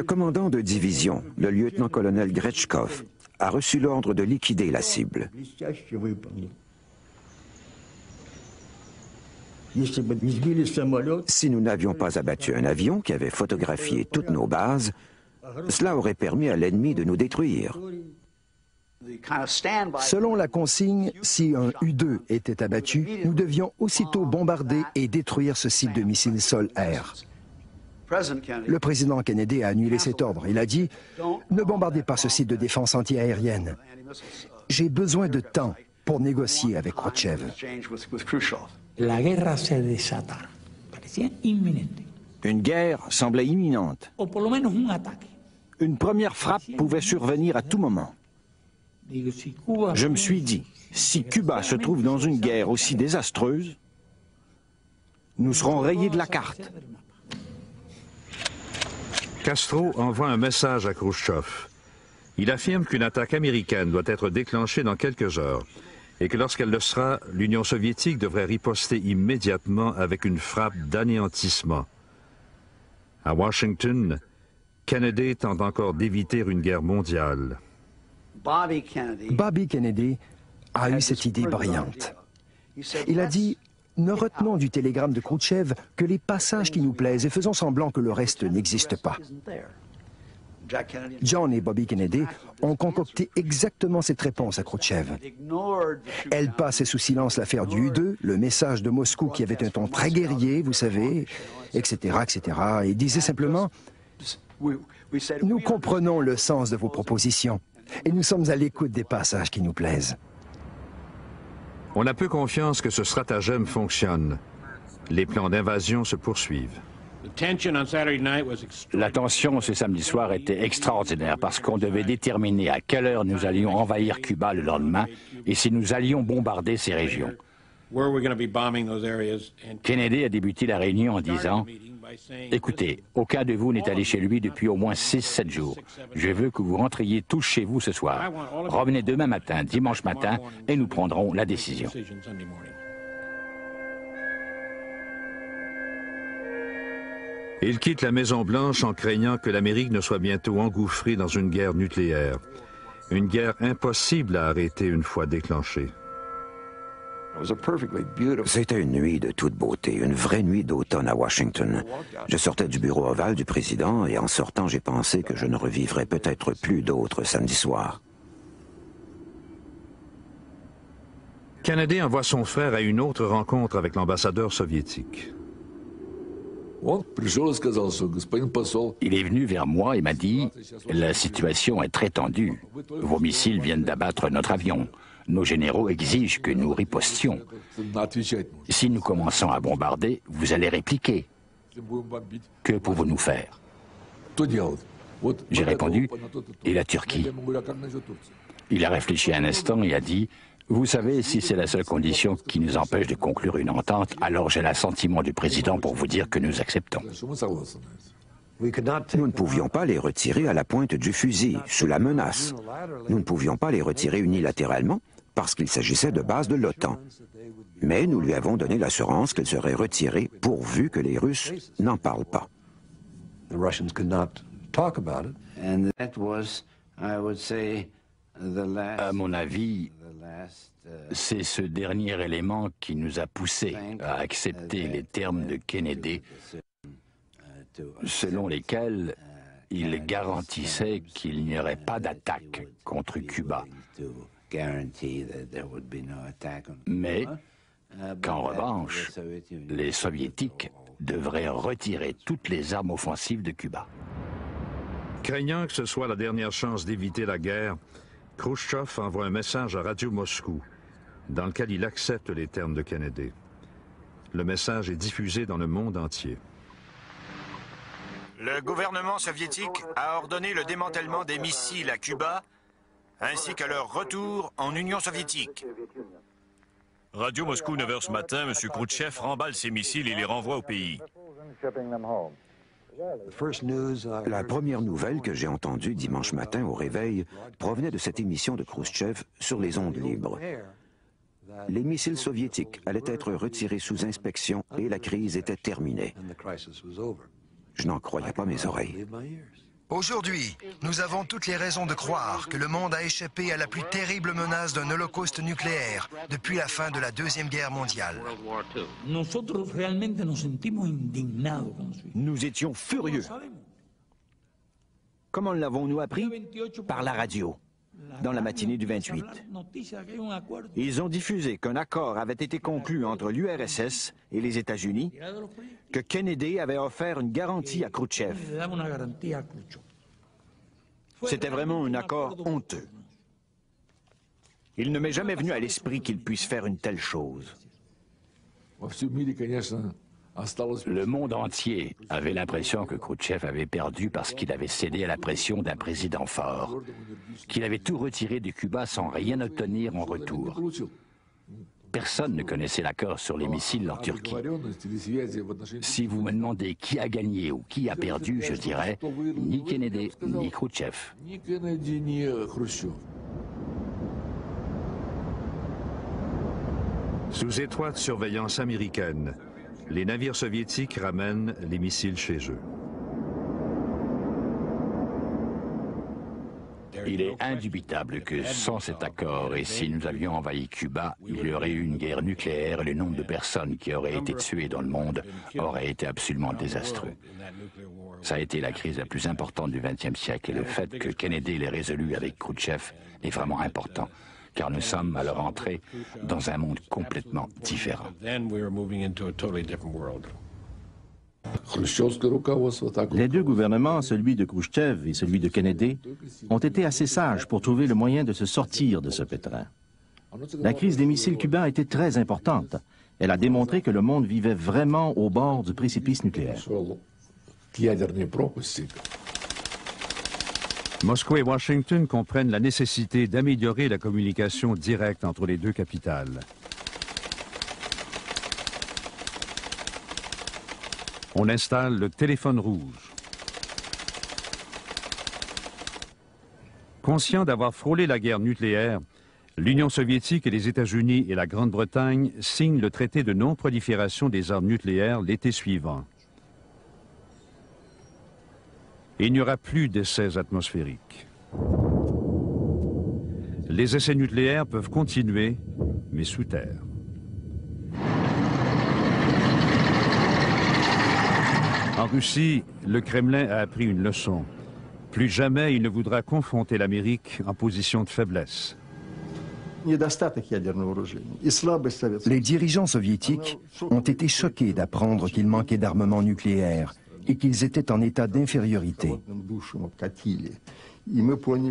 commandant de division, le lieutenant-colonel Gretchkov, a reçu l'ordre de liquider la cible. Si nous n'avions pas abattu un avion qui avait photographié toutes nos bases, cela aurait permis à l'ennemi de nous détruire. Selon la consigne, si un U-2 était abattu, nous devions aussitôt bombarder et détruire ce site de missiles sol-air. Le président Kennedy a annulé cet ordre. Il a dit « Ne bombardez pas ce site de défense antiaérienne. J'ai besoin de temps pour négocier avec Khrouchtchev. » La guerra se desata. Parecía inminente. Une guerre semblait imminente. O por lo menos un ataque. Une première frappe pouvait survenir à tout moment. Je me suis dit, si Cuba se trouve dans une guerre aussi désastreuse, nous serons rayés de la carte. Castro envoie un message à Khrouchtchev. Il affirme qu'une attaque américaine doit être déclenchée dans quelques heures et que lorsqu'elle le sera, l'Union soviétique devrait riposter immédiatement avec une frappe d'anéantissement. À Washington, Kennedy tente encore d'éviter une guerre mondiale. Bobby Kennedy a eu cette idée brillante. Il a dit « Ne retenons du télégramme de Khrouchtchev que les passages qui nous plaisent et faisons semblant que le reste n'existe pas. » John et Bobby Kennedy ont concocté exactement cette réponse à Khrouchtchev. Elle passait sous silence l'affaire du U-2, le message de Moscou qui avait un ton très guerrier, vous savez, etc., etc. Et disait simplement « Nous comprenons le sens de vos propositions et nous sommes à l'écoute des passages qui nous plaisent. » On a peu confiance que ce stratagème fonctionne. Les plans d'invasion se poursuivent. La tension ce samedi soir était extraordinaire parce qu'on devait déterminer à quelle heure nous allions envahir Cuba le lendemain et si nous allions bombarder ces régions. Kennedy a débuté la réunion en disant « Écoutez, aucun de vous n'est allé chez lui depuis au moins 6-7 jours. Je veux que vous rentriez tous chez vous ce soir. Revenez demain matin, dimanche matin, et nous prendrons la décision. » Il quitte la Maison-Blanche en craignant que l'Amérique ne soit bientôt engouffrée dans une guerre nucléaire. Une guerre impossible à arrêter une fois déclenchée. C'était une nuit de toute beauté, une vraie nuit d'automne à Washington. Je sortais du bureau ovale du président et en sortant, j'ai pensé que je ne revivrais peut-être plus d'autres samedi soir. Kennedy envoie son frère à une autre rencontre avec l'ambassadeur soviétique. Il est venu vers moi et m'a dit « La situation est très tendue. Vos missiles viennent d'abattre notre avion. Nos généraux exigent que nous ripostions. Si nous commençons à bombarder, vous allez répliquer. Que pouvons-nous faire ?» J'ai répondu « Et la Turquie ?» Il a réfléchi un instant et a dit « Vous savez, si c'est la seule condition qui nous empêche de conclure une entente, alors j'ai l'assentiment du président pour vous dire que nous acceptons. » Nous ne pouvions pas les retirer à la pointe du fusil, sous la menace. Nous ne pouvions pas les retirer unilatéralement. parce qu'il s'agissait de bases de l'OTAN. Mais nous lui avons donné l'assurance qu'elle serait retirée pourvu que les Russes n'en parlent pas. À mon avis, c'est ce dernier élément qui nous a poussés à accepter les termes de Kennedy, selon lesquels il garantissait qu'il n'y aurait pas d'attaque contre Cuba, mais qu'en revanche, les Soviétiques devraient retirer toutes les armes offensives de Cuba. Craignant que ce soit la dernière chance d'éviter la guerre, Khrouchtchev envoie un message à Radio Moscou, dans lequel il accepte les termes de Kennedy. Le message est diffusé dans le monde entier. Le gouvernement soviétique a ordonné le démantèlement des missiles à Cuba, ainsi que leur retour en Union soviétique. Radio Moscou, 9h ce matin, M. Khrouchtchev remballe ses missiles et les renvoie au pays. La première nouvelle que j'ai entendue dimanche matin au réveil provenait de cette émission de Khrouchtchev sur les ondes libres. Les missiles soviétiques allaient être retirés sous inspection et la crise était terminée. Je n'en croyais pas mes oreilles. Aujourd'hui, nous avons toutes les raisons de croire que le monde a échappé à la plus terrible menace d'un holocauste nucléaire depuis la fin de la Deuxième Guerre mondiale. Nous étions furieux. Comment l'avons-nous appris? Par la radio, dans la matinée du 28. Ils ont diffusé qu'un accord avait été conclu entre l'URSS et les États-Unis, que Kennedy avait offert une garantie à Khrouchtchev. C'était vraiment un accord honteux. Il ne m'est jamais venu à l'esprit qu'il puisse faire une telle chose. Le monde entier avait l'impression que Khrouchtchev avait perdu parce qu'il avait cédé à la pression d'un président fort, qu'il avait tout retiré de Cuba sans rien obtenir en retour. Personne ne connaissait l'accord sur les missiles en Turquie. Si vous me demandez qui a gagné ou qui a perdu, je dirais ni Kennedy ni Khrouchtchev. Sous étroite surveillance américaine, les navires soviétiques ramènent les missiles chez eux. Il est indubitable que sans cet accord, et si nous avions envahi Cuba, il y aurait eu une guerre nucléaire et le nombre de personnes qui auraient été tuées dans le monde aurait été absolument désastreux. Ça a été la crise la plus importante du XXe siècle et le fait que Kennedy l'ait résolu avec Khrouchtchev est vraiment important, car nous sommes à leur entrée dans un monde complètement différent. Les deux gouvernements, celui de Khrouchtchev et celui de Kennedy, ont été assez sages pour trouver le moyen de se sortir de ce pétrin. La crise des missiles cubains était très importante. Elle a démontré que le monde vivait vraiment au bord du précipice nucléaire. Moscou et Washington comprennent la nécessité d'améliorer la communication directe entre les deux capitales. On installe le téléphone rouge. Conscient d'avoir frôlé la guerre nucléaire, l'Union soviétique et les États-Unis et la Grande-Bretagne signent le traité de non-prolifération des armes nucléaires l'été suivant. Il n'y aura plus d'essais atmosphériques. Les essais nucléaires peuvent continuer, mais sous terre. En Russie, le Kremlin a appris une leçon. Plus jamais il ne voudra confronter l'Amérique en position de faiblesse. Les dirigeants soviétiques ont été choqués d'apprendre qu'il manquait d'armement nucléaire et qu'ils étaient en état d'infériorité.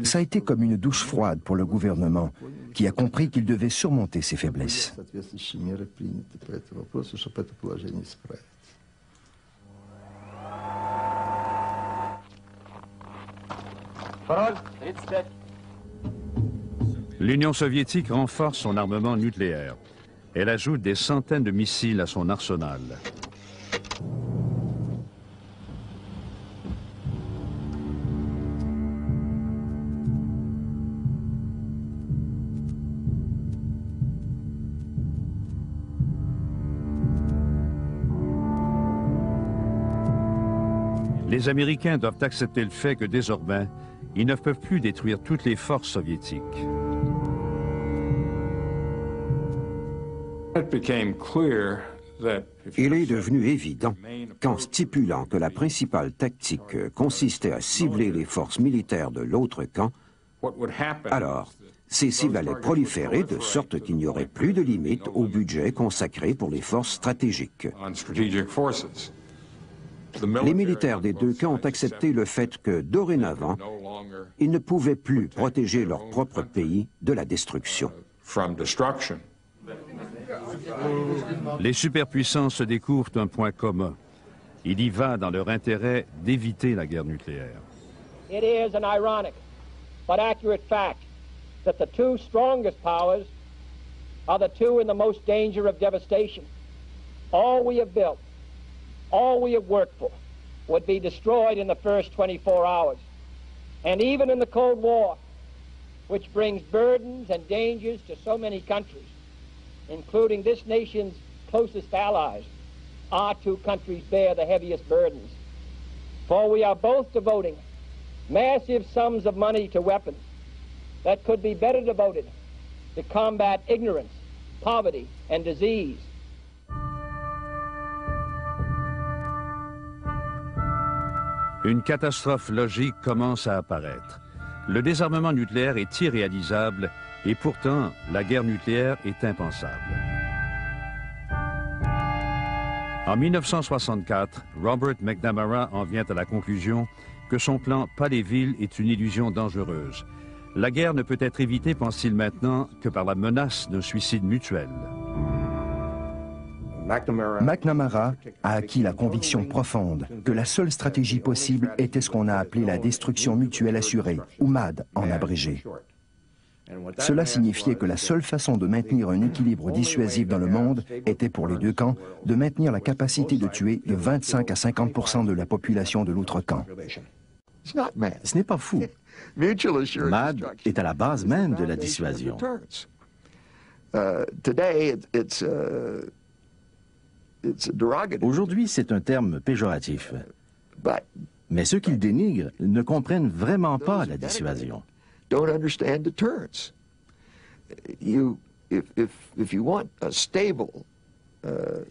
Ça a été comme une douche froide pour le gouvernement, qui a compris qu'il devait surmonter ses faiblesses. L'Union soviétique renforce son armement nucléaire. Elle ajoute des centaines de missiles à son arsenal. Les Américains doivent accepter le fait que désormais, ils ne peuvent plus détruire toutes les forces soviétiques. Il est devenu évident qu'en stipulant que la principale tactique consistait à cibler les forces militaires de l'autre camp, alors ces cibles allaient proliférer de sorte qu'il n'y aurait plus de limite au budget consacré pour les forces stratégiques. Les militaires des deux camps ont accepté le fait que, dorénavant, ils ne pouvaient plus protéger leur propre pays de la destruction. Les superpuissances se découvrent un point commun. Il y va dans leur intérêt d'éviter la guerre nucléaire. It is an ironic but accurate fact that the two strongest powers are the two in the most danger of devastation. All we have built, all we have worked for, would be destroyed in the first 24 hours. And even in the Cold War, which brings burdens and dangers to so many countries, including this nation's closest allies, our two countries bear the heaviest burdens. For we are both devoting massive sums of money to weapons that could be better devoted to combat ignorance, poverty, and disease. Une catastrophe logique commence à apparaître. Le désarmement nucléaire est irréalisable et pourtant, la guerre nucléaire est impensable. En 1964, Robert McNamara en vient à la conclusion que son plan Palais-Ville est une illusion dangereuse. La guerre ne peut être évitée, pense-t-il maintenant, que par la menace d'un suicide mutuel. McNamara a acquis la conviction profonde que la seule stratégie possible était ce qu'on a appelé la destruction mutuelle assurée, ou MAD en abrégé. Cela signifiait que la seule façon de maintenir un équilibre dissuasif dans le monde était pour les deux camps de maintenir la capacité de tuer de 25 à 50% de la population de l'autre camp. Ce n'est pas fou. MAD est à la base même de la dissuasion. Aujourd'hui, c'est un terme péjoratif. Mais ceux qui le dénigrent ne comprennent vraiment pas la dissuasion.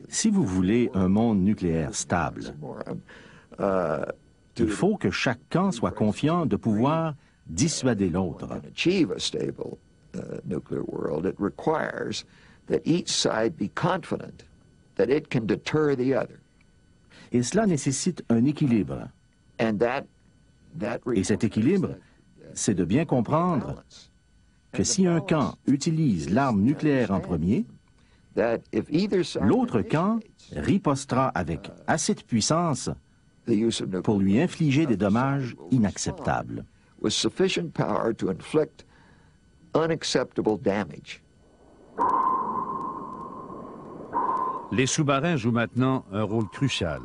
Si vous voulez un monde nucléaire stable, il faut que chaque camp soit confiant de pouvoir dissuader l'autre. Et cela nécessite un équilibre. Et cet équilibre, c'est de bien comprendre que si un camp utilise l'arme nucléaire en premier, l'autre camp ripostera avec assez de puissance pour lui infliger des dommages inacceptables. Les sous-marins jouent maintenant un rôle crucial.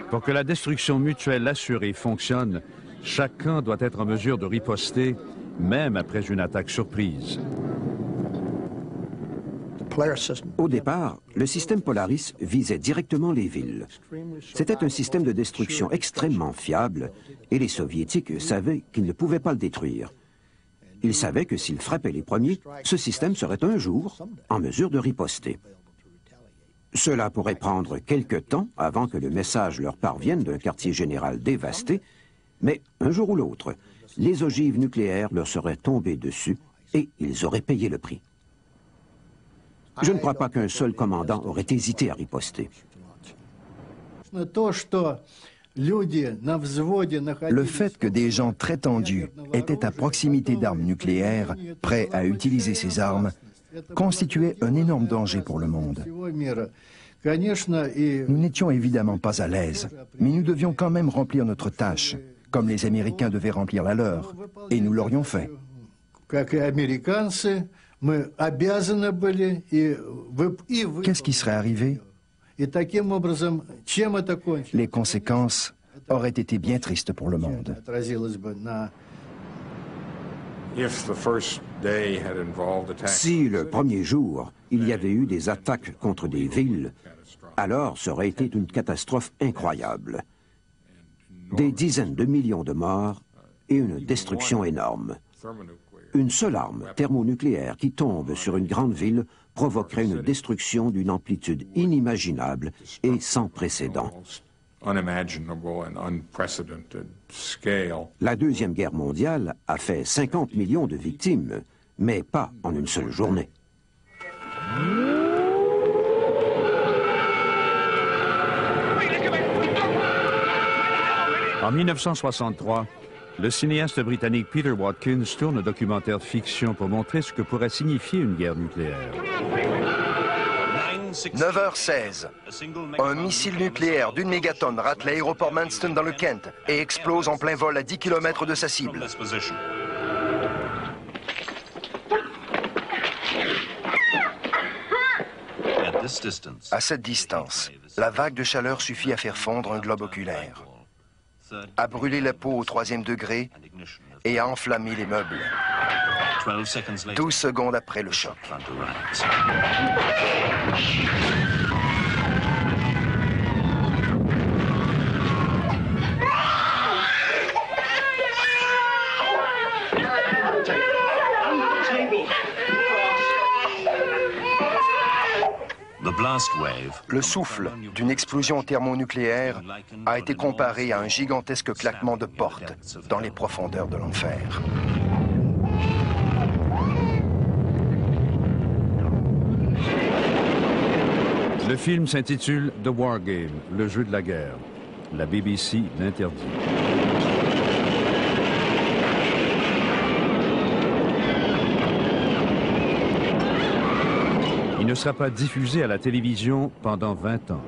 Pour que la destruction mutuelle assurée fonctionne, chaque camp doit être en mesure de riposter, même après une attaque surprise. Au départ, le système Polaris visait directement les villes. C'était un système de destruction extrêmement fiable et les Soviétiques savaient qu'ils ne pouvaient pas le détruire. Ils savaient que s'ils frappaient les premiers, ce système serait un jour en mesure de riposter. Cela pourrait prendre quelque temps avant que le message leur parvienne d'un quartier général dévasté, mais un jour ou l'autre, les ogives nucléaires leur seraient tombées dessus et ils auraient payé le prix. Je ne crois pas qu'un seul commandant aurait hésité à riposter. Le fait que des gens très tendus étaient à proximité d'armes nucléaires, prêts à utiliser ces armes, constituait un énorme danger pour le monde. Nous n'étions évidemment pas à l'aise, mais nous devions quand même remplir notre tâche, comme les Américains devaient remplir la leur, et nous l'aurions fait. Qu'est-ce qui serait arrivé? Les conséquences auraient été bien tristes pour le monde. Si le premier jour, il y avait eu des attaques contre des villes, alors ça aurait été une catastrophe incroyable. Des dizaines de millions de morts et une destruction énorme. Une seule arme thermonucléaire qui tombe sur une grande ville provoquerait une destruction d'une amplitude inimaginable et sans précédent. La Deuxième Guerre mondiale a fait 50 millions de victimes, mais pas en une seule journée. En 1963, le cinéaste britannique Peter Watkins tourne un documentaire de fiction pour montrer ce que pourrait signifier une guerre nucléaire. 9h16. Un missile nucléaire d'une mégatonne rate l'aéroport Manston dans le Kent et explose en plein vol à 10 km de sa cible. À cette distance, la vague de chaleur suffit à faire fondre un globe oculaire, à brûler la peau au 3e degré et à enflammer les meubles. 12 secondes après le choc. Le souffle d'une explosion thermonucléaire a été comparé à un gigantesque claquement de porte dans les profondeurs de l'enfer. Le film s'intitule The War Game, le jeu de la guerre. La BBC l'interdit. Il ne sera pas diffusé à la télévision pendant 20 ans.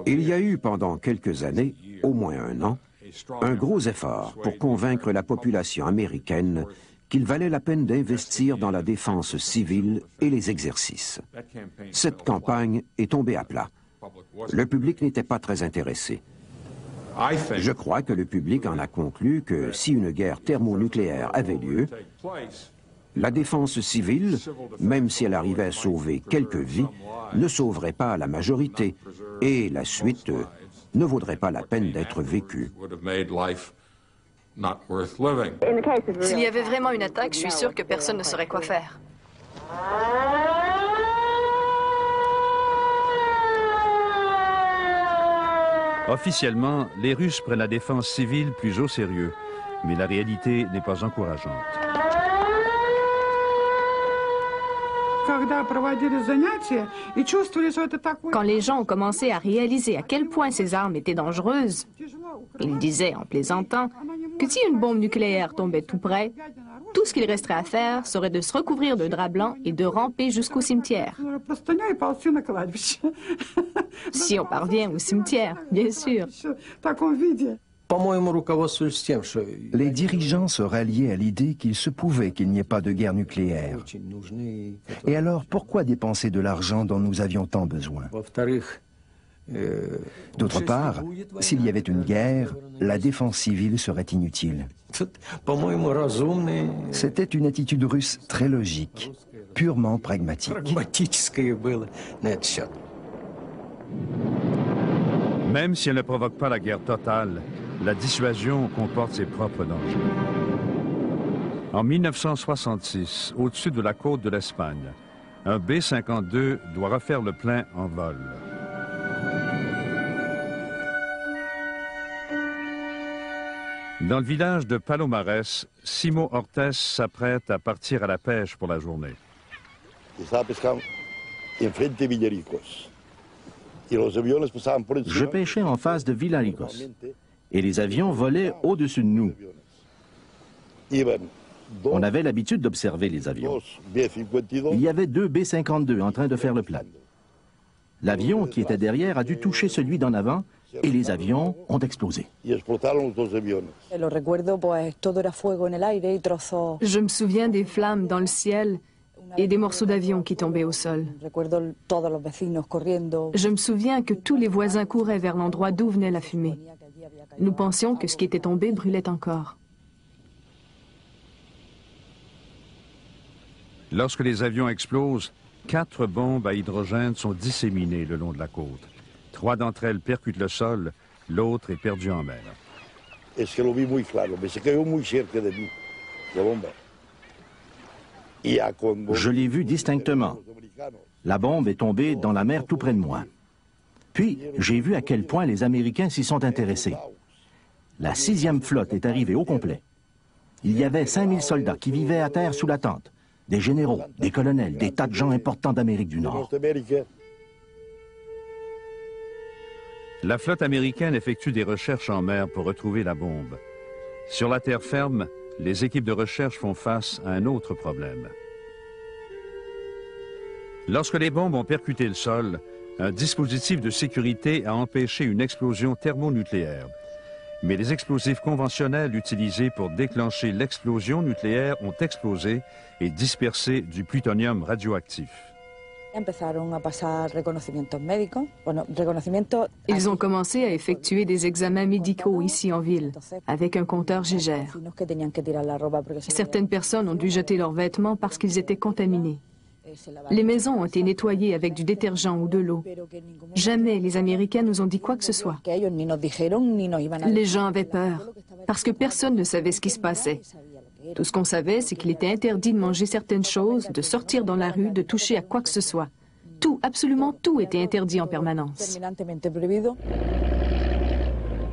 Il y a eu pendant quelques années, au moins un an, un gros effort pour convaincre la population américaine qu'il valait la peine d'investir dans la défense civile et les exercices. Cette campagne est tombée à plat. Le public n'était pas très intéressé. Je crois que le public en a conclu que si une guerre thermonucléaire avait lieu, la défense civile, même si elle arrivait à sauver quelques vies, ne sauverait pas la majorité et la suite ne vaudrait pas la peine d'être vécue. S'il y avait vraiment une attaque, je suis sûr que personne ne saurait quoi faire. Officiellement, les Russes prennent la défense civile plus au sérieux, mais la réalité n'est pas encourageante. Quand les gens ont commencé à réaliser à quel point ces armes étaient dangereuses, ils disaient en plaisantant que si une bombe nucléaire tombait tout près, tout ce qu'il resterait à faire serait de se recouvrir de drap blanc et de ramper jusqu'au cimetière. Si on parvient au cimetière, bien sûr. Les dirigeants se ralliaient à l'idée qu'il se pouvait qu'il n'y ait pas de guerre nucléaire. Et alors, pourquoi dépenser de l'argent dont nous avions tant besoin? D'autre part, s'il y avait une guerre, la défense civile serait inutile. C'était une attitude russe très logique, purement pragmatique. Même si elle ne provoque pas la guerre totale, la dissuasion comporte ses propres dangers. En 1966, au-dessus de la côte de l'Espagne, un B-52 doit refaire le plein en vol. Dans le village de Palomares, Simo Ortes s'apprête à partir à la pêche pour la journée. Je pêchais en face de Villaricos et les avions volaient au-dessus de nous. On avait l'habitude d'observer les avions. Il y avait 2 B-52 en train de faire le plein. L'avion qui était derrière a dû toucher celui d'en avant et les avions ont explosé. Je me souviens des flammes dans le ciel et des morceaux d'avion qui tombaient au sol. Je me souviens que tous les voisins couraient vers l'endroit d'où venait la fumée. Nous pensions que ce qui était tombé brûlait encore. Lorsque les avions explosent, 4 bombes à hydrogène sont disséminées le long de la côte. 3 d'entre elles percutent le sol, l'autre est perdue en mer. Je l'ai vu distinctement. La bombe est tombée dans la mer tout près de moi. Puis, j'ai vu à quel point les Américains s'y sont intéressés. La 6e flotte est arrivée au complet. Il y avait 5000 soldats qui vivaient à terre sous la tente. Des généraux, des colonels, des tas de gens importants d'Amérique du Nord. La flotte américaine effectue des recherches en mer pour retrouver la bombe. Sur la terre ferme, les équipes de recherche font face à un autre problème. Lorsque les bombes ont percuté le sol, un dispositif de sécurité a empêché une explosion thermonucléaire. Mais les explosifs conventionnels utilisés pour déclencher l'explosion nucléaire ont explosé et dispersé du plutonium radioactif. Ils ont commencé à effectuer des examens médicaux ici en ville, avec un compteur Geiger. Certaines personnes ont dû jeter leurs vêtements parce qu'ils étaient contaminés. Les maisons ont été nettoyées avec du détergent ou de l'eau. Jamais les Américains nous ont dit quoi que ce soit. Les gens avaient peur, parce que personne ne savait ce qui se passait. Tout ce qu'on savait, c'est qu'il était interdit de manger certaines choses, de sortir dans la rue, de toucher à quoi que ce soit. Tout, absolument tout était interdit en permanence.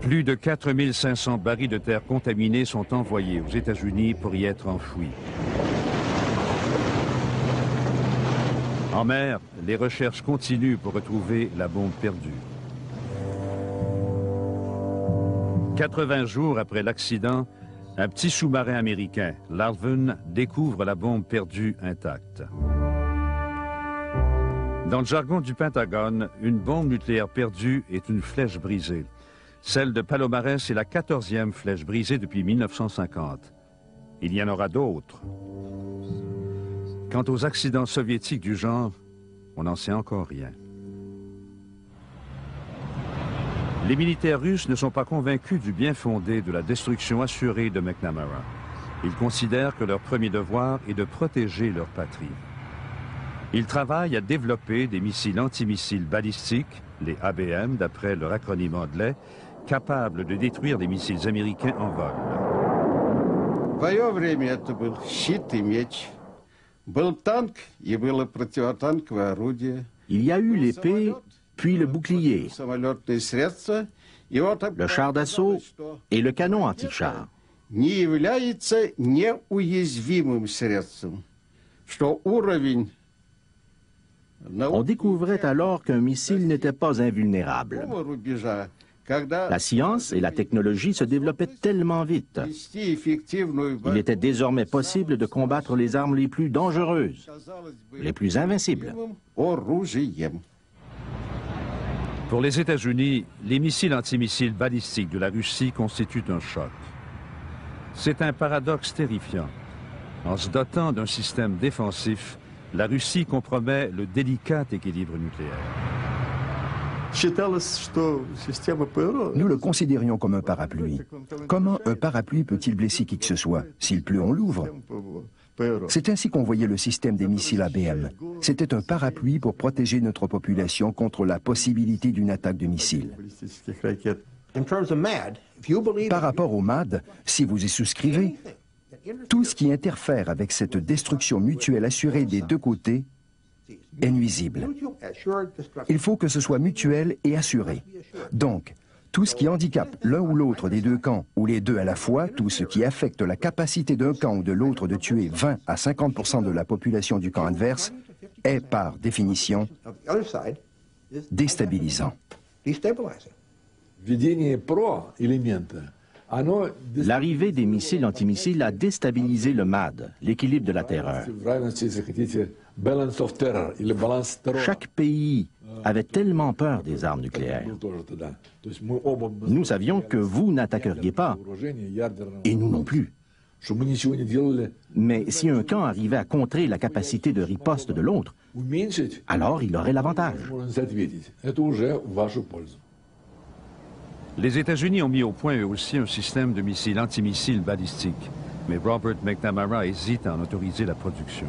Plus de 4500 barils de terre contaminés sont envoyés aux États-Unis pour y être enfouis. En mer, les recherches continuent pour retrouver la bombe perdue. 80 jours après l'accident, un petit sous-marin américain, l'Alvin, découvre la bombe perdue intacte. Dans le jargon du Pentagone, une bombe nucléaire perdue est une flèche brisée. Celle de Palomares est la 14e flèche brisée depuis 1950. Il y en aura d'autres. Quant aux accidents soviétiques du genre, on n'en sait encore rien. Les militaires russes ne sont pas convaincus du bien fondé de la destruction assurée de McNamara. Ils considèrent que leur premier devoir est de protéger leur patrie. Ils travaillent à développer des missiles antimissiles balistiques, les ABM d'après leur acronyme anglais, capables de détruire des missiles américains en vol. Il y a eu l'épée, puis le bouclier, le char d'assaut et le canon anti-char. On découvrait alors qu'un missile n'était pas invulnérable. La science et la technologie se développaient tellement vite. Il était désormais possible de combattre les armes les plus dangereuses, les plus invincibles. Pour les États-Unis, les missiles antimissiles balistiques de la Russie constituent un choc. C'est un paradoxe terrifiant. En se dotant d'un système défensif, la Russie compromet le délicat équilibre nucléaire. Nous le considérions comme un parapluie. Comment un parapluie peut-il blesser qui que ce soit? S'il pleut, on l'ouvre. C'est ainsi qu'on voyait le système des missiles ABM. C'était un parapluie pour protéger notre population contre la possibilité d'une attaque de missiles. Par rapport au MAD, si vous y souscrivez, tout ce qui interfère avec cette destruction mutuelle assurée des deux côtés est nuisible. Il faut que ce soit mutuel et assuré. Donc, tout ce qui handicape l'un ou l'autre des deux camps, ou les deux à la fois, tout ce qui affecte la capacité d'un camp ou de l'autre de tuer 20 à 50% de la population du camp adverse, est par définition déstabilisant. L'arrivée des missiles antimissiles a déstabilisé le MAD, l'équilibre de la terreur. Chaque pays avait tellement peur des armes nucléaires. Nous savions que vous n'attaqueriez pas, et nous non plus. Mais si un camp arrivait à contrer la capacité de riposte de l'autre, alors il aurait l'avantage. Les États-Unis ont mis au point eux aussi un système de missiles antimissiles balistiques, mais Robert McNamara hésite à en autoriser la production.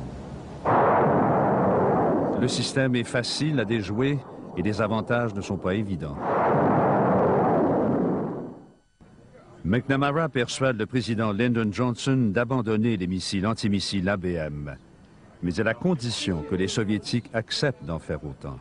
Le système est facile à déjouer et les avantages ne sont pas évidents. McNamara persuade le président Lyndon Johnson d'abandonner les missiles antimissiles ABM, mais à la condition que les Soviétiques acceptent d'en faire autant.